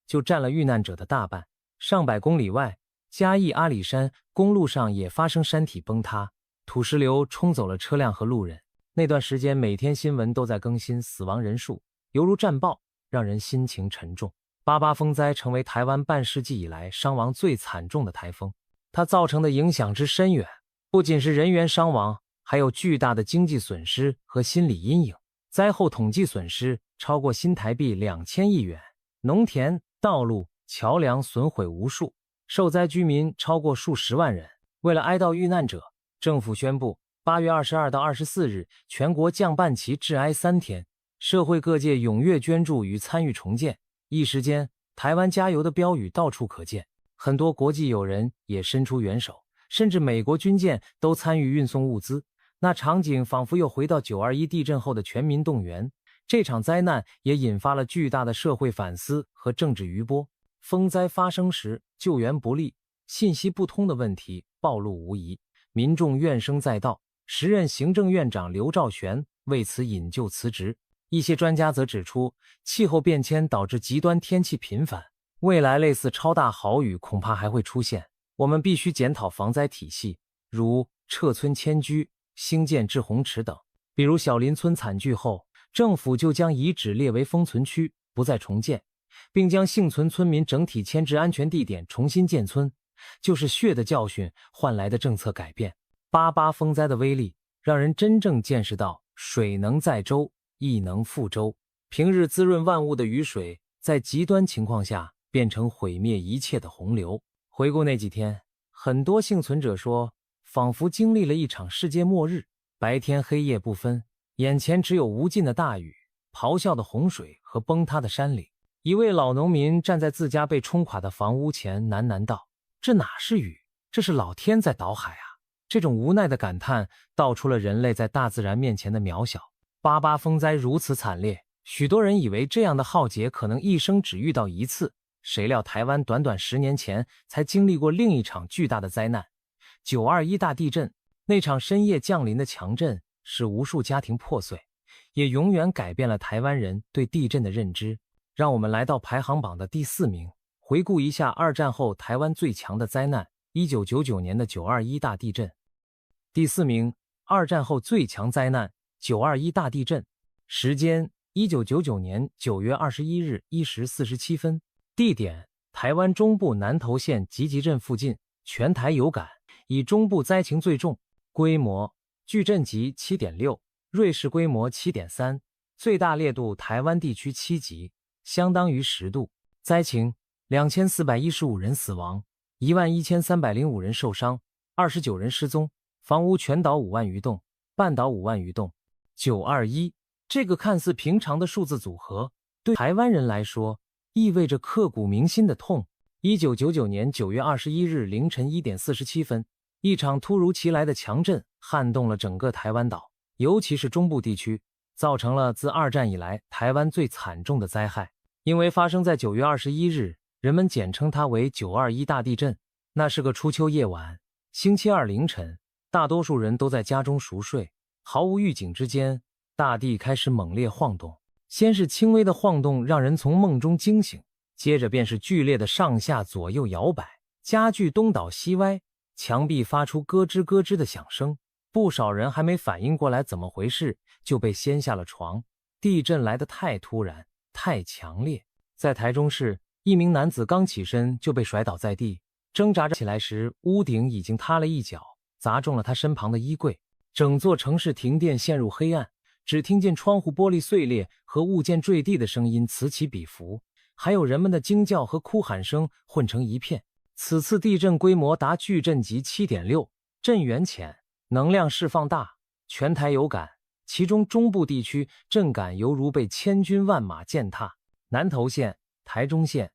就占了遇难者的大半。上百公里外，嘉义阿里山公路上也发生山体崩塌，土石流冲走了车辆和路人。那段时间每天新闻都在更新死亡人数，犹如战报，让人心情沉重。88风灾成为台湾半世纪以来伤亡最惨重的台风，它造成的影响之深远，不仅是人员伤亡，还有巨大的经济损失和心理阴影。灾后统计损失超过新台币2000亿元，农田、道路、桥梁损毁无数，受灾居民超过数十万人。为了哀悼遇难者，政府宣布8月22到24日全国降半旗致哀3天，社会各界踊跃捐助与参与重建。一时间，台湾加油的标语到处可见，很多国际友人也伸出援手，甚至美国军舰都参与运送物资。那场景仿佛又回到921地震后的全民动员。这场灾难也引发了巨大的社会反思和政治余波。风灾发生时，救援不力、信息不通的问题暴露无遗，民众怨声载道。时任行政院长刘兆玄为此引咎辞职。一些专家则指出，气候变迁导致极端天气频繁，未来类似超大豪雨恐怕还会出现。我们必须检讨防灾体系，如撤村迁居、兴建滞洪池等。比如小林村惨剧后，政府就将遗址列为封存区，不再重建，并将幸存村民整体迁至安全地点重新建村，就是血的教训换来的政策改变。88风灾的威力让人真正见识到水能载舟，亦能覆舟。平日滋润万物的雨水，在极端情况下变成毁灭一切的洪流。回顾那几天，很多幸存者说，仿佛经历了一场世界末日，白天黑夜不分，眼前只有无尽的大雨、咆哮的洪水和崩塌的山岭。一位老农民站在自家被冲垮的房屋前，喃喃道：“这哪是雨，这是老天在倒海啊！”这种无奈的感叹道出了人类在大自然面前的渺小。88风灾如此惨烈，许多人以为这样的浩劫可能一生只遇到一次，谁料台湾短短10年前才经历过另一场巨大的灾难——921大地震。那场深夜降临的强震使无数家庭破碎，也永远改变了台湾人对地震的认知。让我们来到排行榜的第4名，回顾一下二战后台湾最强的灾难1999年的921大地震。第4名，二战后最强灾难921大地震。时间1999年9月21日1时47分。地点台湾中部南投县集集镇附近，全台有感，以中部灾情最重。规模矩阵级 7.6， 瑞士规模 7.3， 最大烈度台湾地区7级，相当于10度。灾情2415人死亡，11305人受伤，29人失踪，房屋全倒5万余栋，半倒5万余栋。921这个看似平常的数字组合，对台湾人来说意味着刻骨铭心的痛。1999年9月21日凌晨1点47分，一场突如其来的强震撼动了整个台湾岛，尤其是中部地区，造成了自二战以来台湾最惨重的灾害。因为发生在9月21日，人们简称它为921大地震。那是个初秋夜晚，星期二凌晨，大多数人都在家中熟睡，毫无预警之间，大地开始猛烈晃动。先是轻微的晃动让人从梦中惊醒，接着便是剧烈的上下左右摇摆，家具东倒西歪，墙壁发出咯吱咯吱的响声。不少人还没反应过来怎么回事，就被掀下了床。地震来得太突然，太强烈。在台中市，一名男子刚起身就被甩倒在地，挣扎着起来时，屋顶已经塌了一角，砸中了他身旁的衣柜。整座城市停电，陷入黑暗，只听见窗户玻璃碎裂和物件坠地的声音此起彼伏，还有人们的惊叫和哭喊声混成一片。此次地震规模达巨震级 7.6， 震源浅，能量释放大，全台有感，其中中部地区震感犹如被千军万马践踏。南投县、台中县、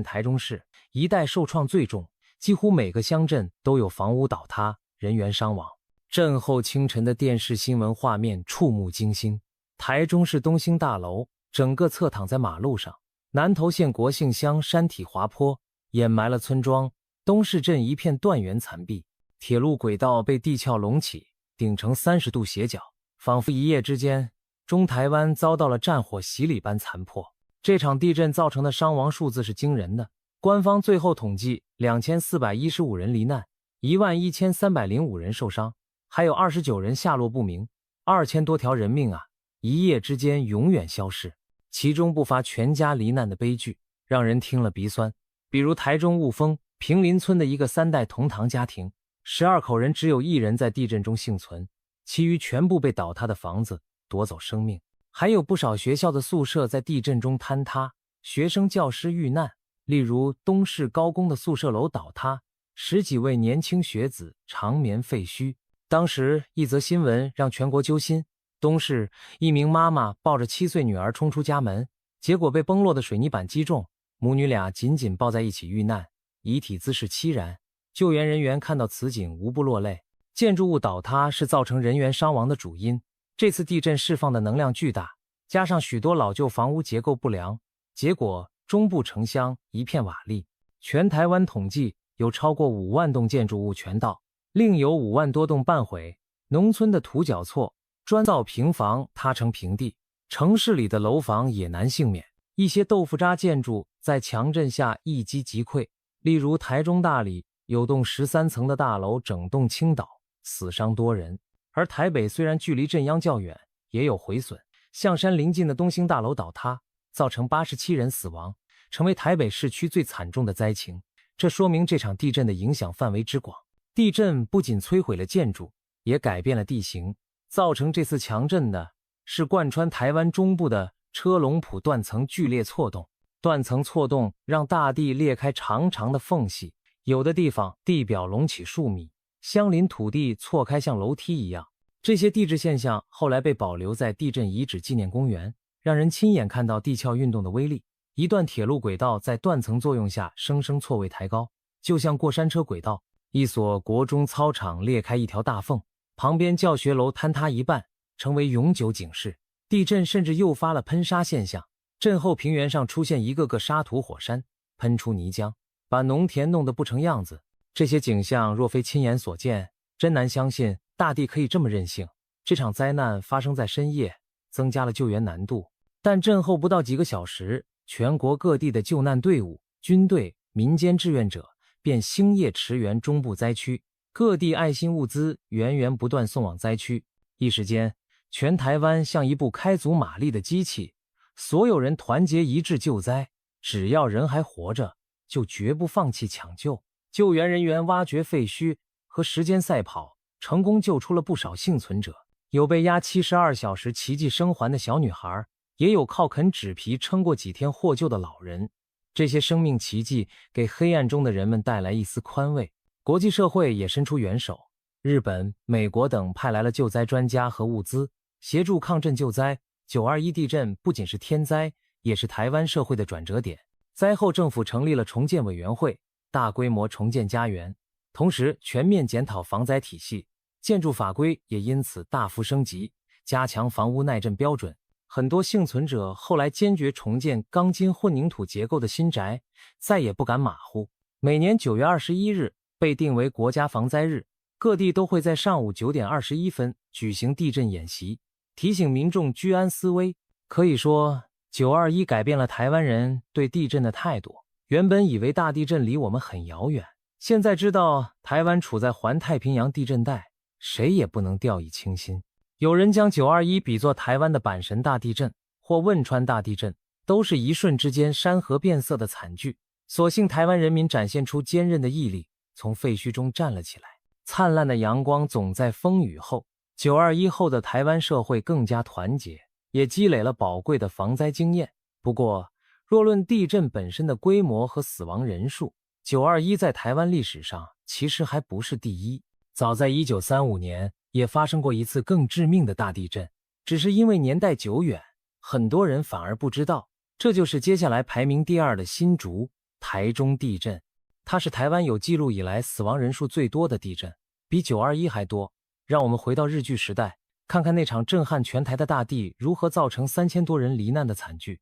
台中市一带受创最重，几乎每个乡镇都有房屋倒塌，人员伤亡。震后清晨的电视新闻画面触目惊心，台中市东兴大楼整个侧躺在马路上，南投县国姓乡山体滑坡掩埋了村庄，东市镇一片断垣残壁，铁路轨道被地壳隆起，顶成30度斜角，仿佛一夜之间中台湾遭到了战火洗礼般残破。这场地震造成的伤亡数字是惊人的，官方最后统计2415人罹难，11305人受伤，还有29人下落不明，2000多条人命啊，一夜之间永远消逝。其中不乏全家罹难的悲剧，让人听了鼻酸。比如台中雾峰平林村的一个3代同堂家庭，12口人只有1人在地震中幸存，其余全部被倒塌的房子夺走生命。还有不少学校的宿舍在地震中坍塌，学生教师遇难，例如东市高工的宿舍楼倒塌，10几位年轻学子长眠废墟。当时一则新闻让全国揪心，东市一名妈妈抱着7岁女儿冲出家门，结果被崩落的水泥板击中，母女俩紧紧抱在一起遇难，遗体姿势凄然。救援人员看到此景无不落泪。建筑物倒塌是造成人员伤亡的主因，这次地震释放的能量巨大，加上许多老旧房屋结构不良，结果中部城乡一片瓦砾。全台湾统计有超过5万栋建筑物全倒，另有5万多栋半毁，农村的土脚错，砖造平房塌成平地，城市里的楼房也难幸免。一些豆腐渣建筑在强震下一击即溃，例如台中大里有栋13层的大楼整栋倾倒，死伤多人。而台北虽然距离震央较远，也有毁损，象山临近的东兴大楼倒塌，造成87人死亡，成为台北市区最惨重的灾情。这说明这场地震的影响范围之广。地震不仅摧毁了建筑，也改变了地形。造成这次强震的是贯穿台湾中部的车龙埔断层剧烈错动，断层错动让大地裂开长长的缝隙，有的地方地表隆起数米，相邻土地错开像楼梯一样。这些地质现象后来被保留在地震遗址纪念公园，让人亲眼看到地壳运动的威力。一段铁路轨道在断层作用下生生错位抬高，就像过山车轨道。一所国中操场裂开一条大缝，旁边教学楼坍塌一半，成为永久警示。地震甚至诱发了喷沙现象，震后平原上出现一个个沙土火山，喷出泥浆，把农田弄得不成样子。这些景象若非亲眼所见，真难相信大地可以这么任性。这场灾难发生在深夜，增加了救援难度。但震后不到几个小时，全国各地的救难队伍、军队、民间志愿者便星夜驰援中部灾区，各地爱心物资源源不断送往灾区。一时间，全台湾像一部开足马力的机器，所有人团结一致救灾，只要人还活着，就绝不放弃抢救。救援人员挖掘废墟和时间赛跑，成功救出了不少幸存者，有被压72小时奇迹生还的小女孩，也有靠啃纸皮撑过几天获救的老人。这些生命奇迹给黑暗中的人们带来一丝宽慰。国际社会也伸出援手，日本、美国等派来了救灾专家和物资，协助抗震救灾。921地震不仅是天灾，也是台湾社会的转折点。灾后政府成立了重建委员会，大规模重建家园，同时全面检讨防灾体系，建筑法规也因此大幅升级，加强房屋耐震标准。很多幸存者后来坚决重建钢筋混凝土结构的新宅，再也不敢马虎。每年9月21日被定为国家防灾日，各地都会在上午9点21分举行地震演习，提醒民众居安思危。可以说921改变了台湾人对地震的态度。原本以为大地震离我们很遥远，现在知道台湾处在环太平洋地震带，谁也不能掉以轻心。有人将921比作台湾的阪神大地震或汶川大地震，都是一瞬之间山河变色的惨剧。所幸台湾人民展现出坚韧的毅力，从废墟中站了起来。灿烂的阳光总在风雨后， 921后的台湾社会更加团结，也积累了宝贵的防灾经验。不过，若论地震本身的规模和死亡人数，921在台湾历史上其实还不是第一。早在1935年，也发生过一次更致命的大地震，只是因为年代久远，很多人反而不知道。这就是接下来排名第2的新竹台中地震，它是台湾有记录以来死亡人数最多的地震，比921还多。让我们回到日据时代，看看那场震撼全台的大地如何造成3000多人罹难的惨剧。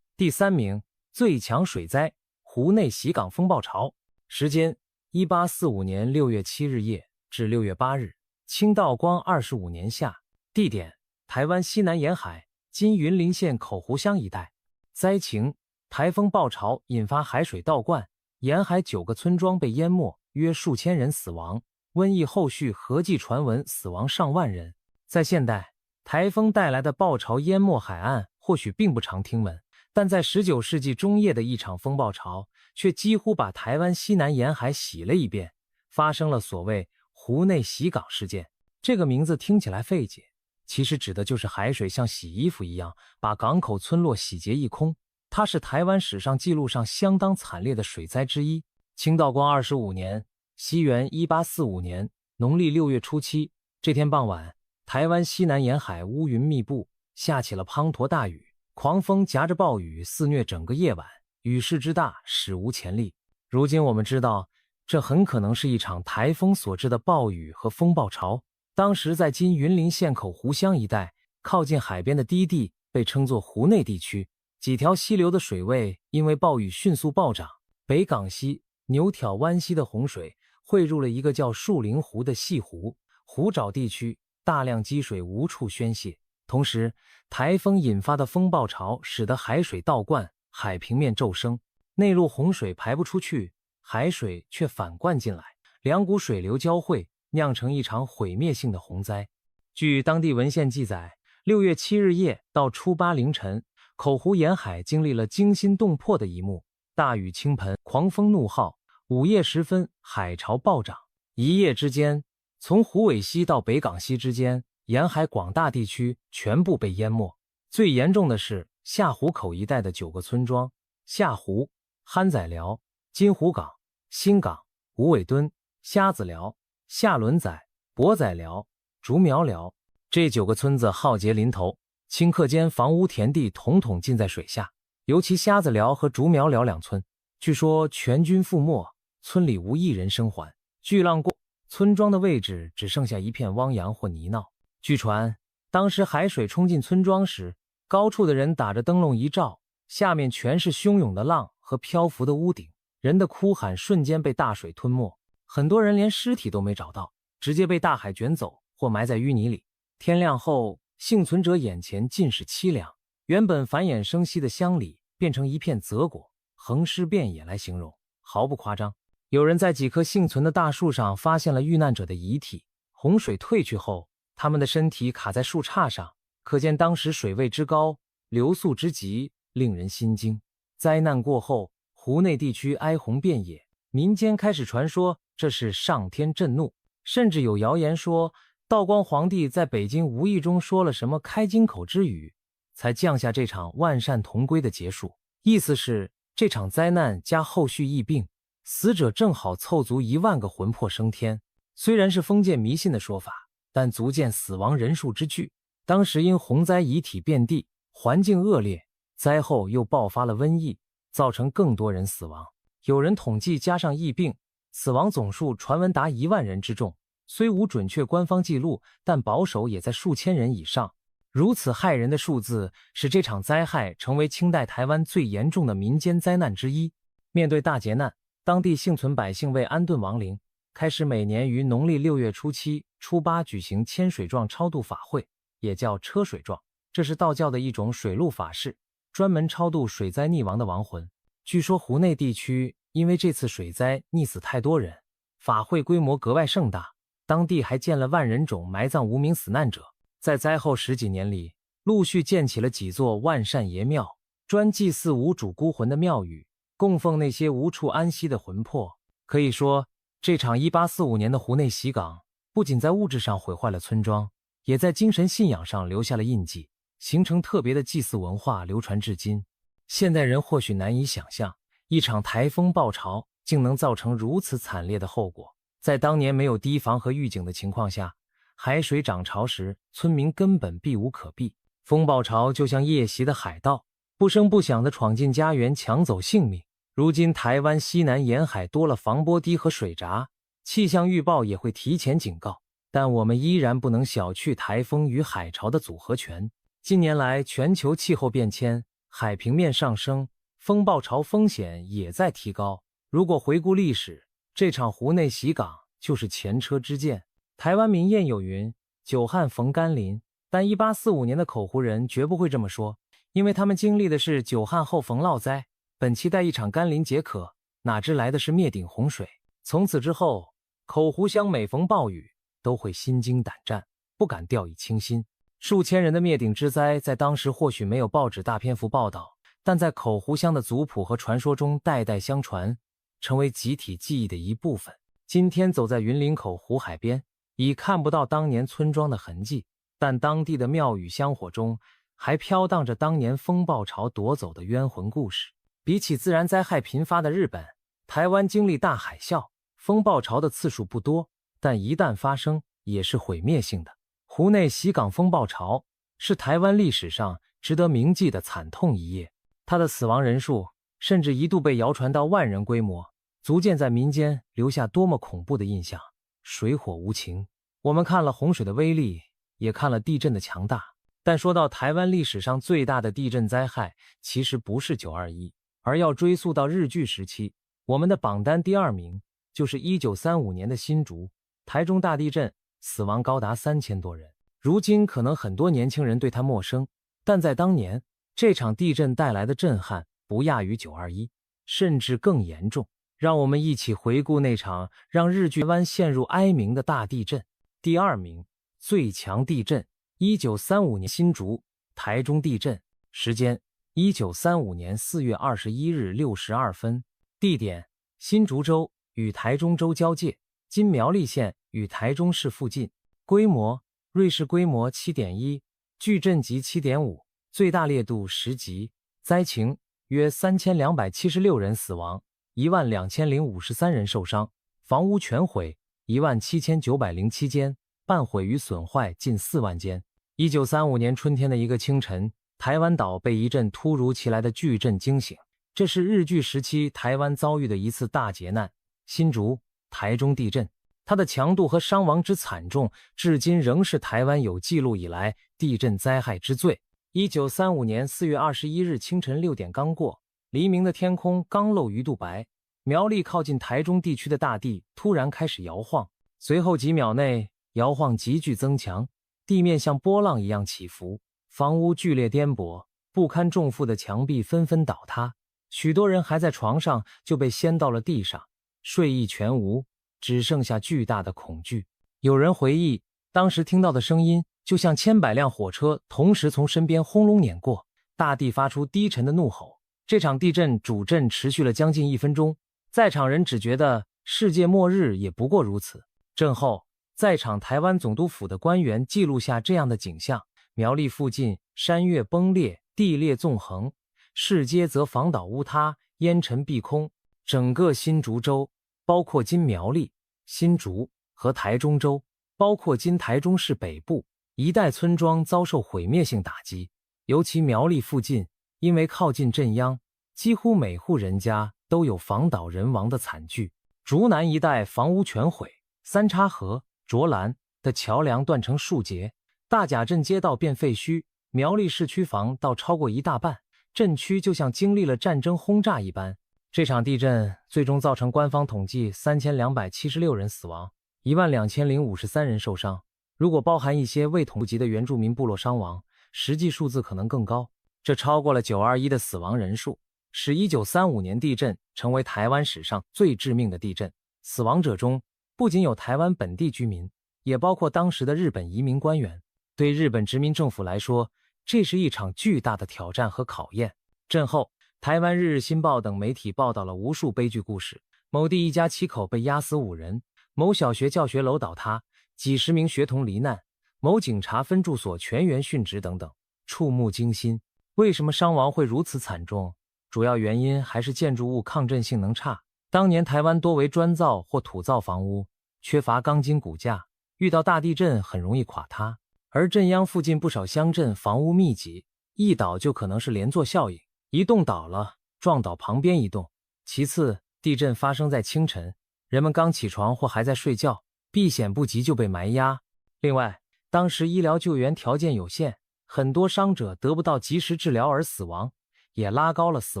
第3名，最强水灾湖内喜港风暴潮。时间1845年6月7日夜至6月8日，清道光25年夏。地点台湾西南沿海今云林县口湖乡一带。灾情台风暴潮引发海水倒灌，沿海9个村庄被淹没，约数千人死亡。瘟疫后续合计传闻死亡上万人。在现代，台风带来的暴潮淹没海岸或许并不常听闻，但在19世纪中叶的一场风暴潮却几乎把台湾西南沿海洗了一遍，发生了所谓湖内洗港事件。这个名字听起来费解，其实指的就是海水像洗衣服一样把港口村落洗劫一空。它是台湾史上记录上相当惨烈的水灾之一。清道光25年，西元1845年农历6月初7，这天傍晚，台湾西南沿海乌云密布，下起了滂沱大雨，狂风夹着暴雨肆虐整个夜晚，雨势之大史无前例。如今我们知道，这很可能是一场台风所致的暴雨和风暴潮。当时在今云林县口湖乡一带，靠近海边的低地被称作湖内地区，几条溪流的水位因为暴雨迅速暴涨，北港溪、牛挑湾溪的洪水汇入了一个叫树林湖的细湖，湖沼地区大量积水无处宣泄。同时，台风引发的风暴潮使得海水倒灌，海平面骤升，内陆洪水排不出去，海水却反灌进来，两股水流交汇，酿成一场毁灭性的洪灾。据当地文献记载，6月7日夜到初8凌晨，口湖沿海经历了惊心动魄的一幕，大雨倾盆，狂风怒号，午夜时分海潮暴涨。一夜之间，从湖尾溪到北港溪之间，沿海广大地区全部被淹没。最严重的是下湖口一带的9个村庄：下湖、憨仔寮、金湖港、新港、五尾墩、虾子寮、下轮仔、博仔寮、竹苗寮。这9个村子浩劫临头，顷刻间房屋田地统统浸在水下。尤其虾子寮和竹苗寮2村，据说全军覆没，村里无一人生还。巨浪过，村庄的位置只剩下一片汪洋或泥淖。据传，当时海水冲进村庄时，高处的人打着灯笼一照，下面全是汹涌的浪和漂浮的屋顶，人的哭喊瞬间被大水吞没，很多人连尸体都没找到，直接被大海卷走或埋在淤泥里。天亮后，幸存者眼前尽是凄凉，原本繁衍生息的乡里变成一片泽国，横尸遍野来形容，毫不夸张。有人在几棵幸存的大树上发现了遇难者的遗体，洪水退去后，他们的身体卡在树杈上，可见当时水位之高，流速之急，令人心惊。灾难过后，湖内地区哀鸿遍野，民间开始传说这是上天震怒，甚至有谣言说道光皇帝在北京无意中说了什么开金口之语，才降下这场万善同归的结束。意思是这场灾难加后续疫病，死者正好凑足1万个魂魄升天。虽然是封建迷信的说法，但足见死亡人数之巨。当时因洪灾遗体遍地，环境恶劣，灾后又爆发了瘟疫，造成更多人死亡。有人统计加上疫病，死亡总数传闻达1万人之众。虽无准确官方记录，但保守也在数千人以上。如此骇人的数字，使这场灾害成为清代台湾最严重的民间灾难之一。面对大劫难，当地幸存百姓为安顿亡灵，开始每年于农历6月初7、初8举行千水状超度法会，也叫车水状。这是道教的一种水陆法事，专门超度水灾溺亡的亡魂。据说湖内地区因为这次水灾溺死太多人，法会规模格外盛大，当地还建了万人冢埋葬无名死难者。在灾后10几年里，陆续建起了几座万善爷庙，专祭祀无主孤魂的庙宇，供奉那些无处安息的魂魄。可以说，这场1845年的湖内洗港不仅在物质上毁坏了村庄，也在精神信仰上留下了印记，形成特别的祭祀文化，流传至今。现代人或许难以想象，一场台风暴潮竟能造成如此惨烈的后果。在当年没有堤防和预警的情况下，海水涨潮时，村民根本避无可避。风暴潮就像夜袭的海盗，不声不响地闯进家园，抢走性命。如今台湾西南沿海多了防波堤和水闸，气象预报也会提前警告，但我们依然不能小觑台风与海潮的组合拳。近年来，全球气候变迁，海平面上升，风暴潮风险也在提高。如果回顾历史，这场湖内袭港就是前车之鉴。台湾民谚有云：久旱逢甘霖，但1845年的口湖人绝不会这么说，因为他们经历的是久旱后逢涝灾，本期待一场甘霖解渴，哪知来的是灭顶洪水。从此之后，口湖乡每逢暴雨都会心惊胆战，不敢掉以轻心。数千人的灭顶之灾在当时或许没有报纸大篇幅报道，但在口湖乡的族谱和传说中代代相传，成为集体记忆的一部分。今天走在云林口湖海边，已看不到当年村庄的痕迹，但当地的庙宇香火中还飘荡着当年风暴潮夺走的冤魂故事。比起自然灾害频发的日本，台湾经历大海啸、风暴潮的次数不多，但一旦发生也是毁灭性的。湖内袭港风暴潮是台湾历史上值得铭记的惨痛一页，它的死亡人数甚至一度被谣传到万人规模，足见在民间留下多么恐怖的印象。水火无情，我们看了洪水的威力，也看了地震的强大，但说到台湾历史上最大的地震灾害，其实不是921，而要追溯到日据时期。我们的榜单第2名就是1935年的新竹台中大地震，死亡高达3000多人。如今可能很多年轻人对它陌生，但在当年，这场地震带来的震撼不亚于921，甚至更严重。让我们一起回顾那场让日据湾陷入哀鸣的大地震。第2名，最强地震，1935年新竹台中地震，时间1935年4月21日6时2分，地点新竹州与台中州交界，今苗栗县与台中市附近，规模瑞士规模 7.1， 巨震级 7.5， 最大烈度10级，灾情约3276人死亡，12053人受伤，房屋全毁17907间，半毁与损坏近4万间。1935年春天的一个清晨，台湾岛被一阵突如其来的巨震惊醒，这是日据时期台湾遭遇的一次大劫难。新竹台中地震，它的强度和伤亡之惨重，至今仍是台湾有记录以来地震灾害之最。1935年4月21日清晨6点刚过，黎明的天空刚露鱼肚白，苗栗靠近台中地区的大地突然开始摇晃，随后几秒内摇晃急剧增强，地面像波浪一样起伏，房屋剧烈颠簸，不堪重负的墙壁纷纷倒塌，许多人还在床上就被掀到了地上，睡意全无，只剩下巨大的恐惧。有人回忆，当时听到的声音就像千百辆火车同时从身边轰隆碾过，大地发出低沉的怒吼。这场地震主震持续了将近1分钟，在场人只觉得世界末日也不过如此。震后，在场台湾总督府的官员记录下这样的景象：苗栗附近山岳崩裂，地裂纵横，市街则房倒屋塌，烟尘蔽空，整个新竹州，包括今苗栗、新竹和台中州，包括今台中市北部一带村庄遭受毁灭性打击。尤其苗栗附近，因为靠近震央，几乎每户人家都有房倒人亡的惨剧。竹南一带房屋全毁，三叉河、卓兰的桥梁断成数截，大甲镇街道变废墟，苗栗市区房倒超过一大半，镇区就像经历了战争轰炸一般。这场地震最终造成官方统计3276人死亡，12053人受伤。如果包含一些未统计的原住民部落伤亡，实际数字可能更高。这超过了921的死亡人数，使1935年地震成为台湾史上最致命的地震。死亡者中不仅有台湾本地居民，也包括当时的日本移民官员。对日本殖民政府来说，这是一场巨大的挑战和考验。震后，台湾日日新报等媒体报道了无数悲剧故事：某地一家7口被压死5人，某小学教学楼倒塌，几十名学童罹难，某警察分驻所全员殉职等等，触目惊心。为什么伤亡会如此惨重？主要原因还是建筑物抗震性能差。当年台湾多为砖造或土造房屋，缺乏钢筋骨架，遇到大地震很容易垮塌。而震央附近不少乡镇房屋密集，一倒就可能是连坐效应，一栋倒了，撞倒旁边一栋。其次，地震发生在清晨，人们刚起床或还在睡觉，避险不及就被埋压。另外，当时医疗救援条件有限，很多伤者得不到及时治疗而死亡，也拉高了死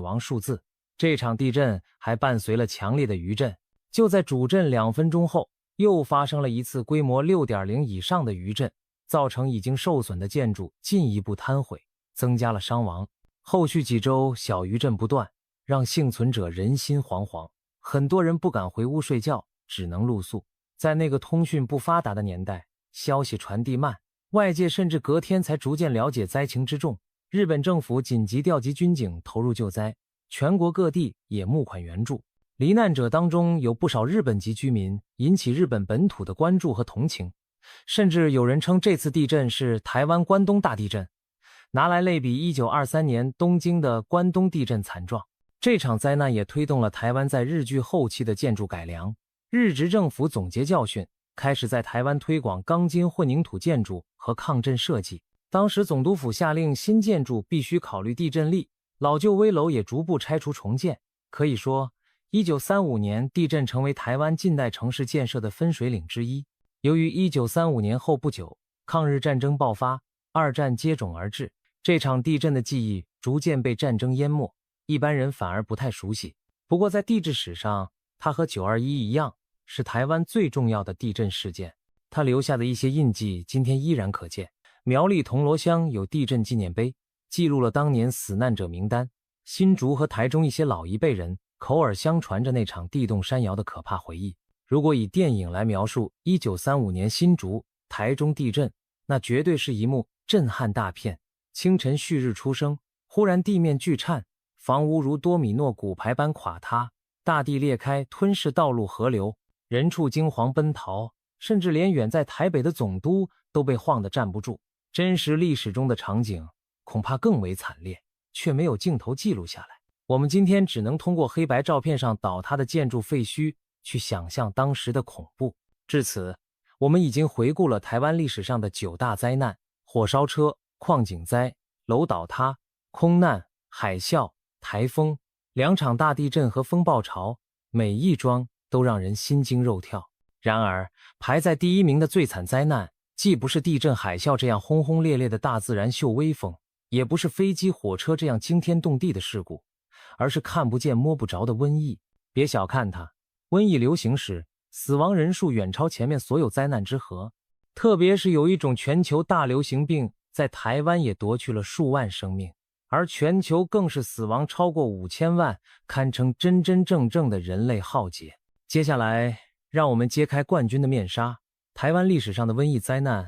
亡数字。这场地震还伴随了强烈的余震，就在主震2分钟后，又发生了一次规模 6.0 以上的余震，造成已经受损的建筑进一步瘫毁，增加了伤亡。后续几周小余震不断，让幸存者人心惶惶，很多人不敢回屋睡觉，只能露宿。在那个通讯不发达的年代，消息传递慢，外界甚至隔天才逐渐了解灾情之重。日本政府紧急调集军警投入救灾，全国各地也募款援助。罹难者当中有不少日本籍居民，引起日本本土的关注和同情，甚至有人称这次地震是台湾关东大地震，拿来类比1923年东京的关东地震惨状。这场灾难也推动了台湾在日据后期的建筑改良。日殖政府总结教训，开始在台湾推广钢筋混凝土建筑和抗震设计。当时总督府下令新建筑必须考虑地震力，老旧危楼也逐步拆除重建。可以说1935年地震成为台湾近代城市建设的分水岭之一。由于1935年后不久抗日战争爆发，二战接踵而至，这场地震的记忆逐渐被战争淹没，一般人反而不太熟悉。不过在地质史上，它和921一样，是台湾最重要的地震事件。它留下的一些印记今天依然可见。苗栗铜锣乡有地震纪念碑，记录了当年死难者名单。新竹和台中一些老一辈人口耳相传着那场地动山摇的可怕回忆。如果以电影来描述1935年新竹、台中地震，那绝对是一幕震撼大片。清晨旭日初升，忽然地面剧颤，房屋如多米诺骨牌般垮塌，大地裂开吞噬道路河流，人畜惊惶奔逃，甚至连远在台北的总督都被晃得站不住。真实历史中的场景恐怕更为惨烈，却没有镜头记录下来。我们今天只能通过黑白照片上倒塌的建筑废墟去想象当时的恐怖。至此，我们已经回顾了台湾历史上的9大灾难：火烧车、矿井灾、楼倒塌、空难、海啸、台风，2场大地震和风暴潮，每一桩都让人心惊肉跳。然而，排在第1名的最惨灾难，既不是地震海啸这样轰轰烈烈的大自然秀威风，也不是飞机火车这样惊天动地的事故，而是看不见摸不着的瘟疫。别小看它，瘟疫流行时，死亡人数远超前面所有灾难之和。特别是有一种全球大流行病，在台湾也夺去了数万生命，而全球更是死亡超过5000万，堪称真真正正的人类浩劫。接下来，让我们揭开冠军的面纱。台湾历史上的瘟疫灾难。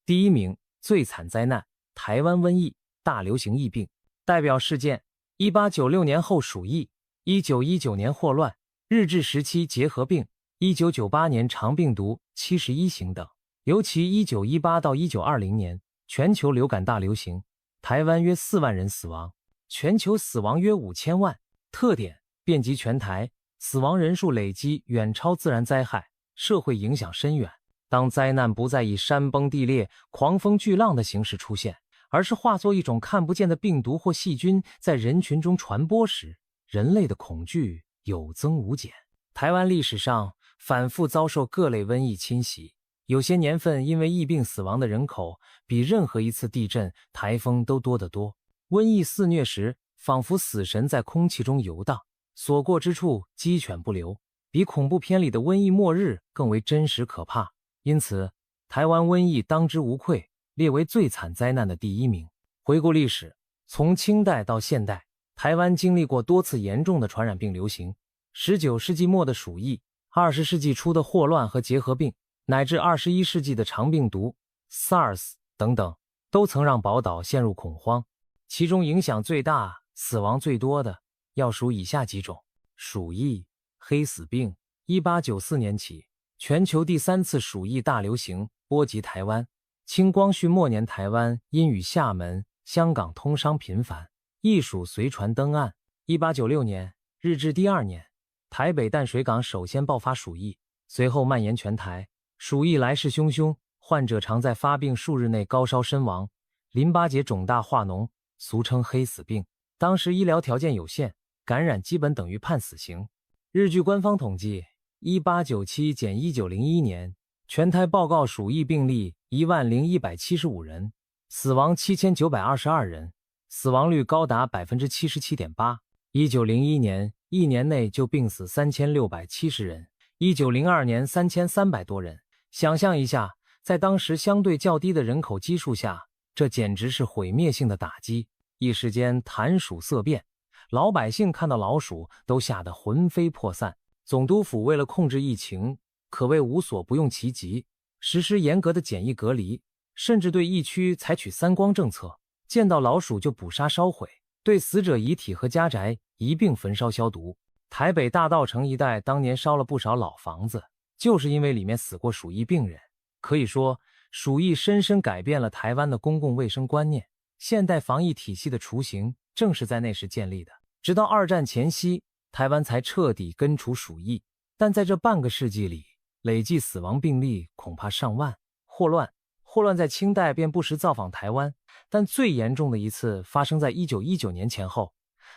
第1名，最惨灾难，台湾瘟疫大流行疫病。代表事件：1896年后鼠疫，1919年霍乱，日治时期结核病，1998年肠病毒71型等。尤其1918到1920年，全球流感大流行，台湾约4万人死亡，全球死亡约5000万。特点：遍及全台，死亡人数累积远超自然灾害，社会影响深远。当灾难不再以山崩地裂、狂风巨浪的形式出现，而是化作一种看不见的病毒或细菌在人群中传播时，人类的恐惧有增无减。台湾历史上反复遭受各类瘟疫侵袭，有些年份因为疫病死亡的人口比任何一次地震、台风都多得多。瘟疫肆虐时，仿佛死神在空气中游荡，所过之处鸡犬不留，比恐怖片里的瘟疫末日更为真实可怕。因此，台湾瘟疫当之无愧列为最惨灾难的第1名。回顾历史，从清代到现代，台湾经历过多次严重的传染病流行。19世纪末的鼠疫，20世纪初的霍乱和结核病，乃至21世纪的肠病毒、SARS 等等，都曾让宝岛陷入恐慌。其中影响最大、死亡最多的，要数以下几种：鼠疫、黑死病。1894年起，全球第3次鼠疫大流行波及台湾，清光绪末年，台湾因与厦门、香港通商频繁，亦属随船登岸。1896年，日治第2年，台北淡水港首先爆发鼠疫，随后蔓延全台。鼠疫来势汹汹，患者常在发病数日内高烧身亡，淋巴结肿大化脓，俗称黑死病。当时医疗条件有限，感染基本等于判死刑。日据官方统计，1897-1901年，全台报告鼠疫病例10175人，死亡7922人，死亡率高达 77.8%。1901年1年内就病死3670人，1902年3300多人。想象一下，在当时相对较低的人口基数下，这简直是毁灭性的打击。一时间谈鼠色变，老百姓看到老鼠都吓得魂飞魄散。总督府为了控制疫情，可谓无所不用其极，实施严格的检疫隔离，甚至对疫区采取3光政策，见到老鼠就捕杀烧毁，对死者遗体和家宅一并焚烧消毒。台北大稻埕一带当年烧了不少老房子，就是因为里面死过鼠疫病人。可以说，鼠疫深深改变了台湾的公共卫生观念，现代防疫体系的雏形正是在那时建立的。直到2战前夕，台湾才彻底根除鼠疫，但在这半个世纪里，累计死亡病例恐怕上万。霍乱在清代便不时造访台湾，但最严重的一次发生在1919年前后，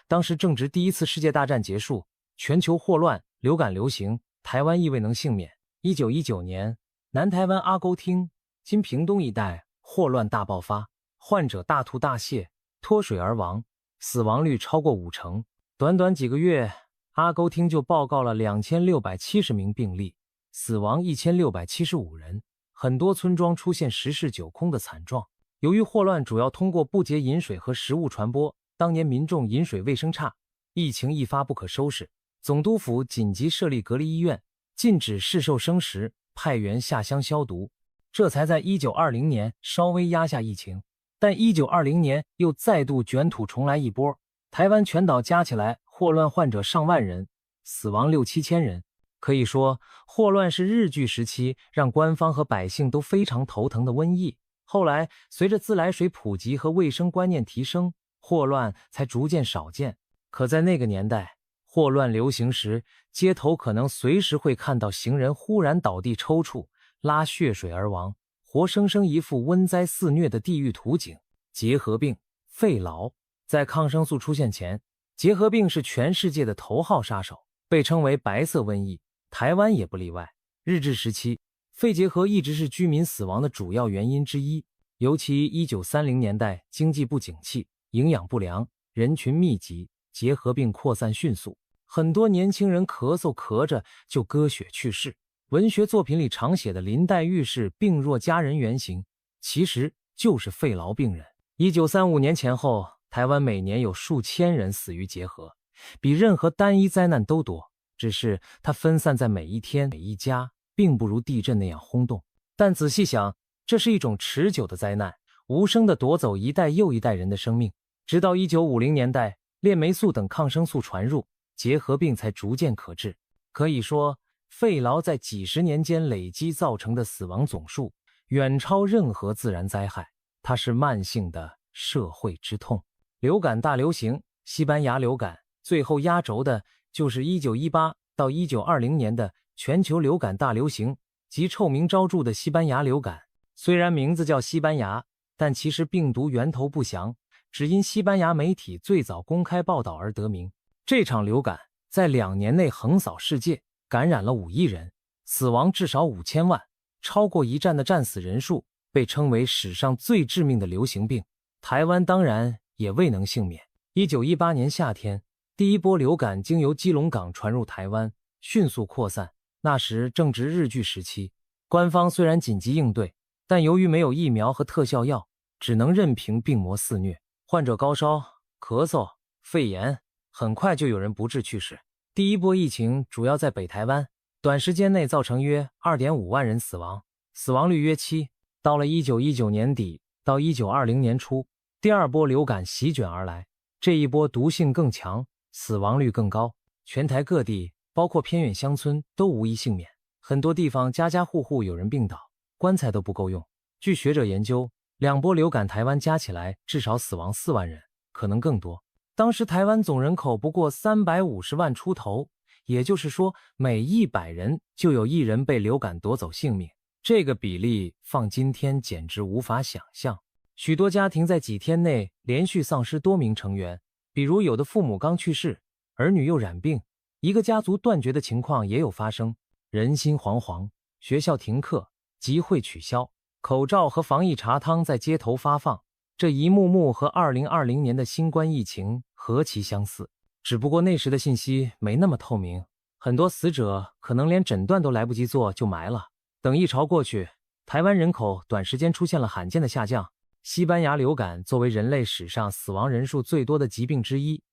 当时正值第1次世界大战结束，全球霍乱、流感流行，台湾亦未能幸免。1919年，南台湾阿沟町今屏东一带霍乱大爆发，患者大吐大泻，脱水而亡，死亡率超过50%。短短几个月，阿沟町就报告了2670名病例，死亡1675人，很多村庄出现十室九空的惨状。由于霍乱主要通过不洁饮水和食物传播，当年民众饮水卫生差，疫情一发不可收拾。总督府紧急设立隔离医院，禁止市售生食，派员下乡消毒，这才在1920年稍微压下疫情。但1920年又再度卷土重来一波，台湾全岛加起来霍乱患者上万人，死亡6-7千人。可以说，霍乱是日据时期让官方和百姓都非常头疼的瘟疫。后来随着自来水普及和卫生观念提升，霍乱才逐渐少见。可在那个年代，霍乱流行时，街头可能随时会看到行人忽然倒地抽搐，拉血水而亡，活生生一副瘟灾肆虐的地狱图景。结核病、肺痨，在抗生素出现前，结核病是全世界的头号杀手，被称为白色瘟疫，台湾也不例外。日治时期，肺结核一直是居民死亡的主要原因之一，尤其1930年代经济不景气，营养不良，人群密集，结核病扩散迅速，很多年轻人咳嗽咳着就割血去世。文学作品里常写的林黛玉是病弱佳人原型，其实就是肺痨病人。1935年前后，台湾每年有数千人死于结核，比任何单一灾难都多，只是它分散在每一天每一家，并不如地震那样轰动。但仔细想，这是一种持久的灾难，无声地夺走一代又一代人的生命。直到1950年代，链霉素等抗生素传入，结核病才逐渐可治。可以说，肺痨在几十年间累积造成的死亡总数，远超任何自然灾害，它是慢性的社会之痛。流感大流行，西班牙流感，最后压轴的就是1918到1920年的全球流感大流行及臭名昭著的西班牙流感。虽然名字叫西班牙，但其实病毒源头不详，只因西班牙媒体最早公开报道而得名。这场流感在2年内横扫世界，感染了5亿人，死亡至少5000万，超过一战的战死人数，被称为史上最致命的流行病。台湾当然也未能幸免。1918年夏天，第一波流感经由基隆港传入台湾，迅速扩散。那时正值日据时期，官方虽然紧急应对，但由于没有疫苗和特效药，只能任凭病魔肆虐，患者高烧、咳嗽、肺炎，很快就有人不治去世。第一波疫情主要在北台湾，短时间内造成约 2.5 万人死亡，死亡率约7%。到了1919年底到1920年初，第二波流感席卷而来，这一波毒性更强，死亡率更高，全台各地包括偏远乡村都无一幸免，很多地方家家户户有人病倒，棺材都不够用。据学者研究，两波流感台湾加起来至少死亡4万人，可能更多。当时台湾总人口不过350万出头，也就是说每100人就有1人被流感夺走性命。这个比例放今天简直无法想象。许多家庭在几天内连续丧失多名成员，比如有的父母刚去世，儿女又染病，一个家族断绝的情况也有发生，人心惶惶，学校停课，集会取消，口罩和防疫茶汤在街头发放，这一幕幕和2020年的新冠疫情何其相似。只不过那时的信息没那么透明，很多死者可能连诊断都来不及做就埋了。等疫潮过去，台湾人口短时间出现了罕见的下降。西班牙流感作为人类史上死亡人数最多的疾病之一，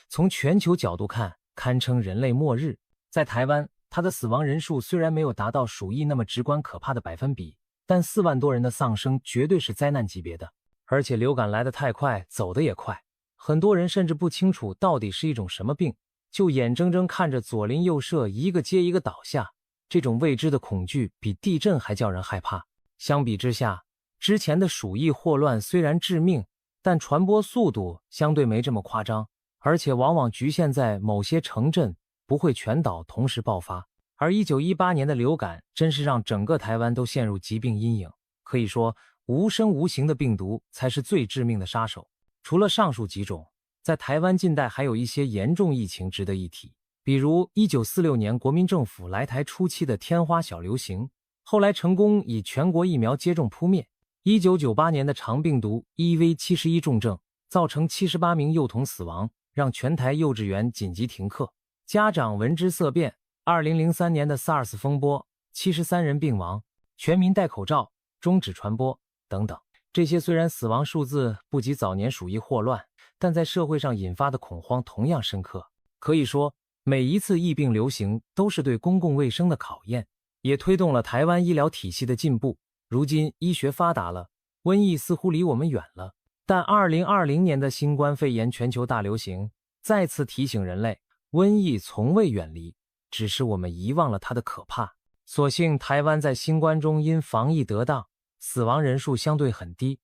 从全球角度看，堪称人类末日。在台湾，它的死亡人数虽然没有达到鼠疫那么直观可怕的百分比，但4万多人的丧生绝对是灾难级别的。而且流感来得太快，走得也快，很多人甚至不清楚到底是一种什么病，就眼睁睁看着左邻右舍一个接一个倒下。这种未知的恐惧比地震还叫人害怕。相比之下，之前的鼠疫霍乱虽然致命，但传播速度相对没这么夸张，而且往往局限在某些城镇，不会全岛同时爆发。而1918年的流感真是让整个台湾都陷入疾病阴影，可以说无声无形的病毒才是最致命的杀手。除了上述几种，在台湾近代还有一些严重疫情值得一提，比如1946年国民政府来台初期的天花小流行，后来成功以全国疫苗接种扑灭。1998年的肠病毒 EV71 重症，造成78名幼童死亡，让全台幼稚园紧急停课，家长闻之色变。2003年的 SARS 风波，73人病亡，全民戴口罩，终止传播等等。这些虽然死亡数字不及早年鼠疫霍乱，但在社会上引发的恐慌同样深刻。可以说，每一次疫病流行都是对公共卫生的考验，也推动了台湾医疗体系的进步。如今医学发达了，瘟疫似乎离我们远了，但2020年的新冠肺炎全球大流行再次提醒人类，瘟疫从未远离，只是我们遗忘了它的可怕。所幸台湾在新冠中因防疫得当，死亡人数相对很低，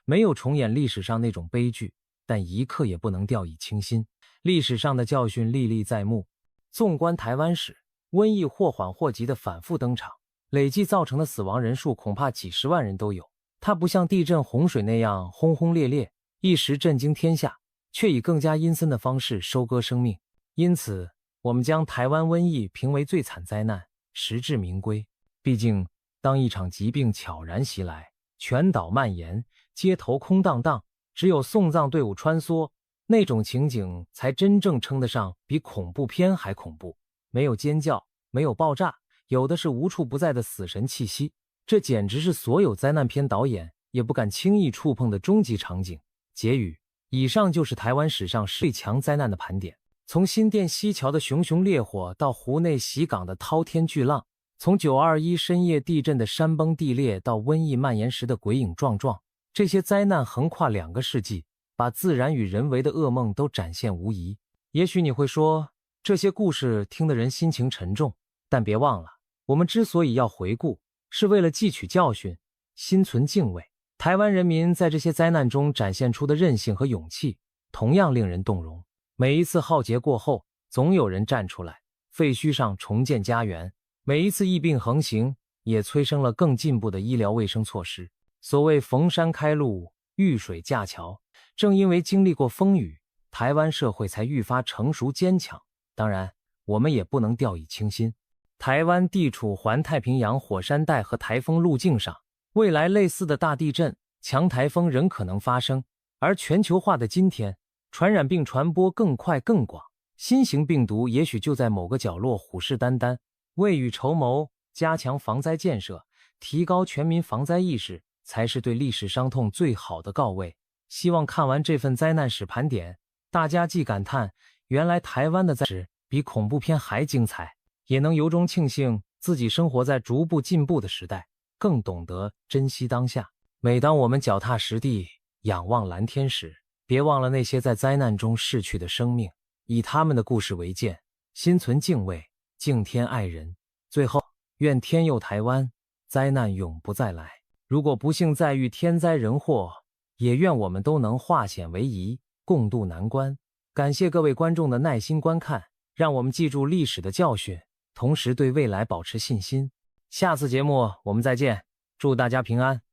没有重演历史上那种悲剧，但一刻也不能掉以轻心。历史上的教训历历在目，纵观台湾史，瘟疫或缓或急的反复登场，累计造成的死亡人数恐怕几十万人都有。它不像地震洪水那样轰轰烈烈，一时震惊天下，却以更加阴森的方式收割生命。因此，我们将台湾瘟疫评为最惨灾难，实至名归。毕竟，当一场疾病悄然袭来，全岛蔓延，街头空荡荡，只有送葬队伍穿梭，那种情景才真正称得上比恐怖片还恐怖。没有尖叫，没有爆炸，有的是无处不在的死神气息。这简直是所有灾难片导演也不敢轻易触碰的终极场景。结语：以上就是台湾史上最强灾难的盘点。从新店溪桥的熊熊烈火到湖内袭港的滔天巨浪，从921深夜地震的山崩地裂到瘟疫蔓延时的鬼影幢幢，这些灾难横跨2个世纪，把自然与人为的噩梦都展现无遗。也许你会说，这些故事听得人心情沉重，但别忘了，我们之所以要回顾，是为了汲取教训，心存敬畏。台湾人民在这些灾难中展现出的韧性和勇气，同样令人动容。每一次浩劫过后，总有人站出来，废墟上重建家园。每一次疫病横行，也催生了更进步的医疗卫生措施。所谓逢山开路，遇水架桥，正因为经历过风雨，台湾社会才愈发成熟坚强。当然，我们也不能掉以轻心。台湾地处环太平洋火山带和台风路径上，未来类似的大地震、强台风仍可能发生。而全球化的今天，传染病传播更快更广，新型病毒也许就在某个角落虎视眈眈。未雨绸缪，加强防灾建设，提高全民防灾意识，才是对历史伤痛最好的告慰。希望看完这份灾难史盘点，大家既感叹原来台湾的灾史比恐怖片还精彩，也能由衷庆幸自己生活在逐步进步的时代，更懂得珍惜当下。每当我们脚踏实地，仰望蓝天时，别忘了那些在灾难中逝去的生命，以他们的故事为鉴，心存敬畏，敬天爱人。最后，愿天佑台湾，灾难永不再来。如果不幸再遇天灾人祸，也愿我们都能化险为夷，共度难关。感谢各位观众的耐心观看，让我们记住历史的教训，同时对未来保持信心。下次节目我们再见，祝大家平安。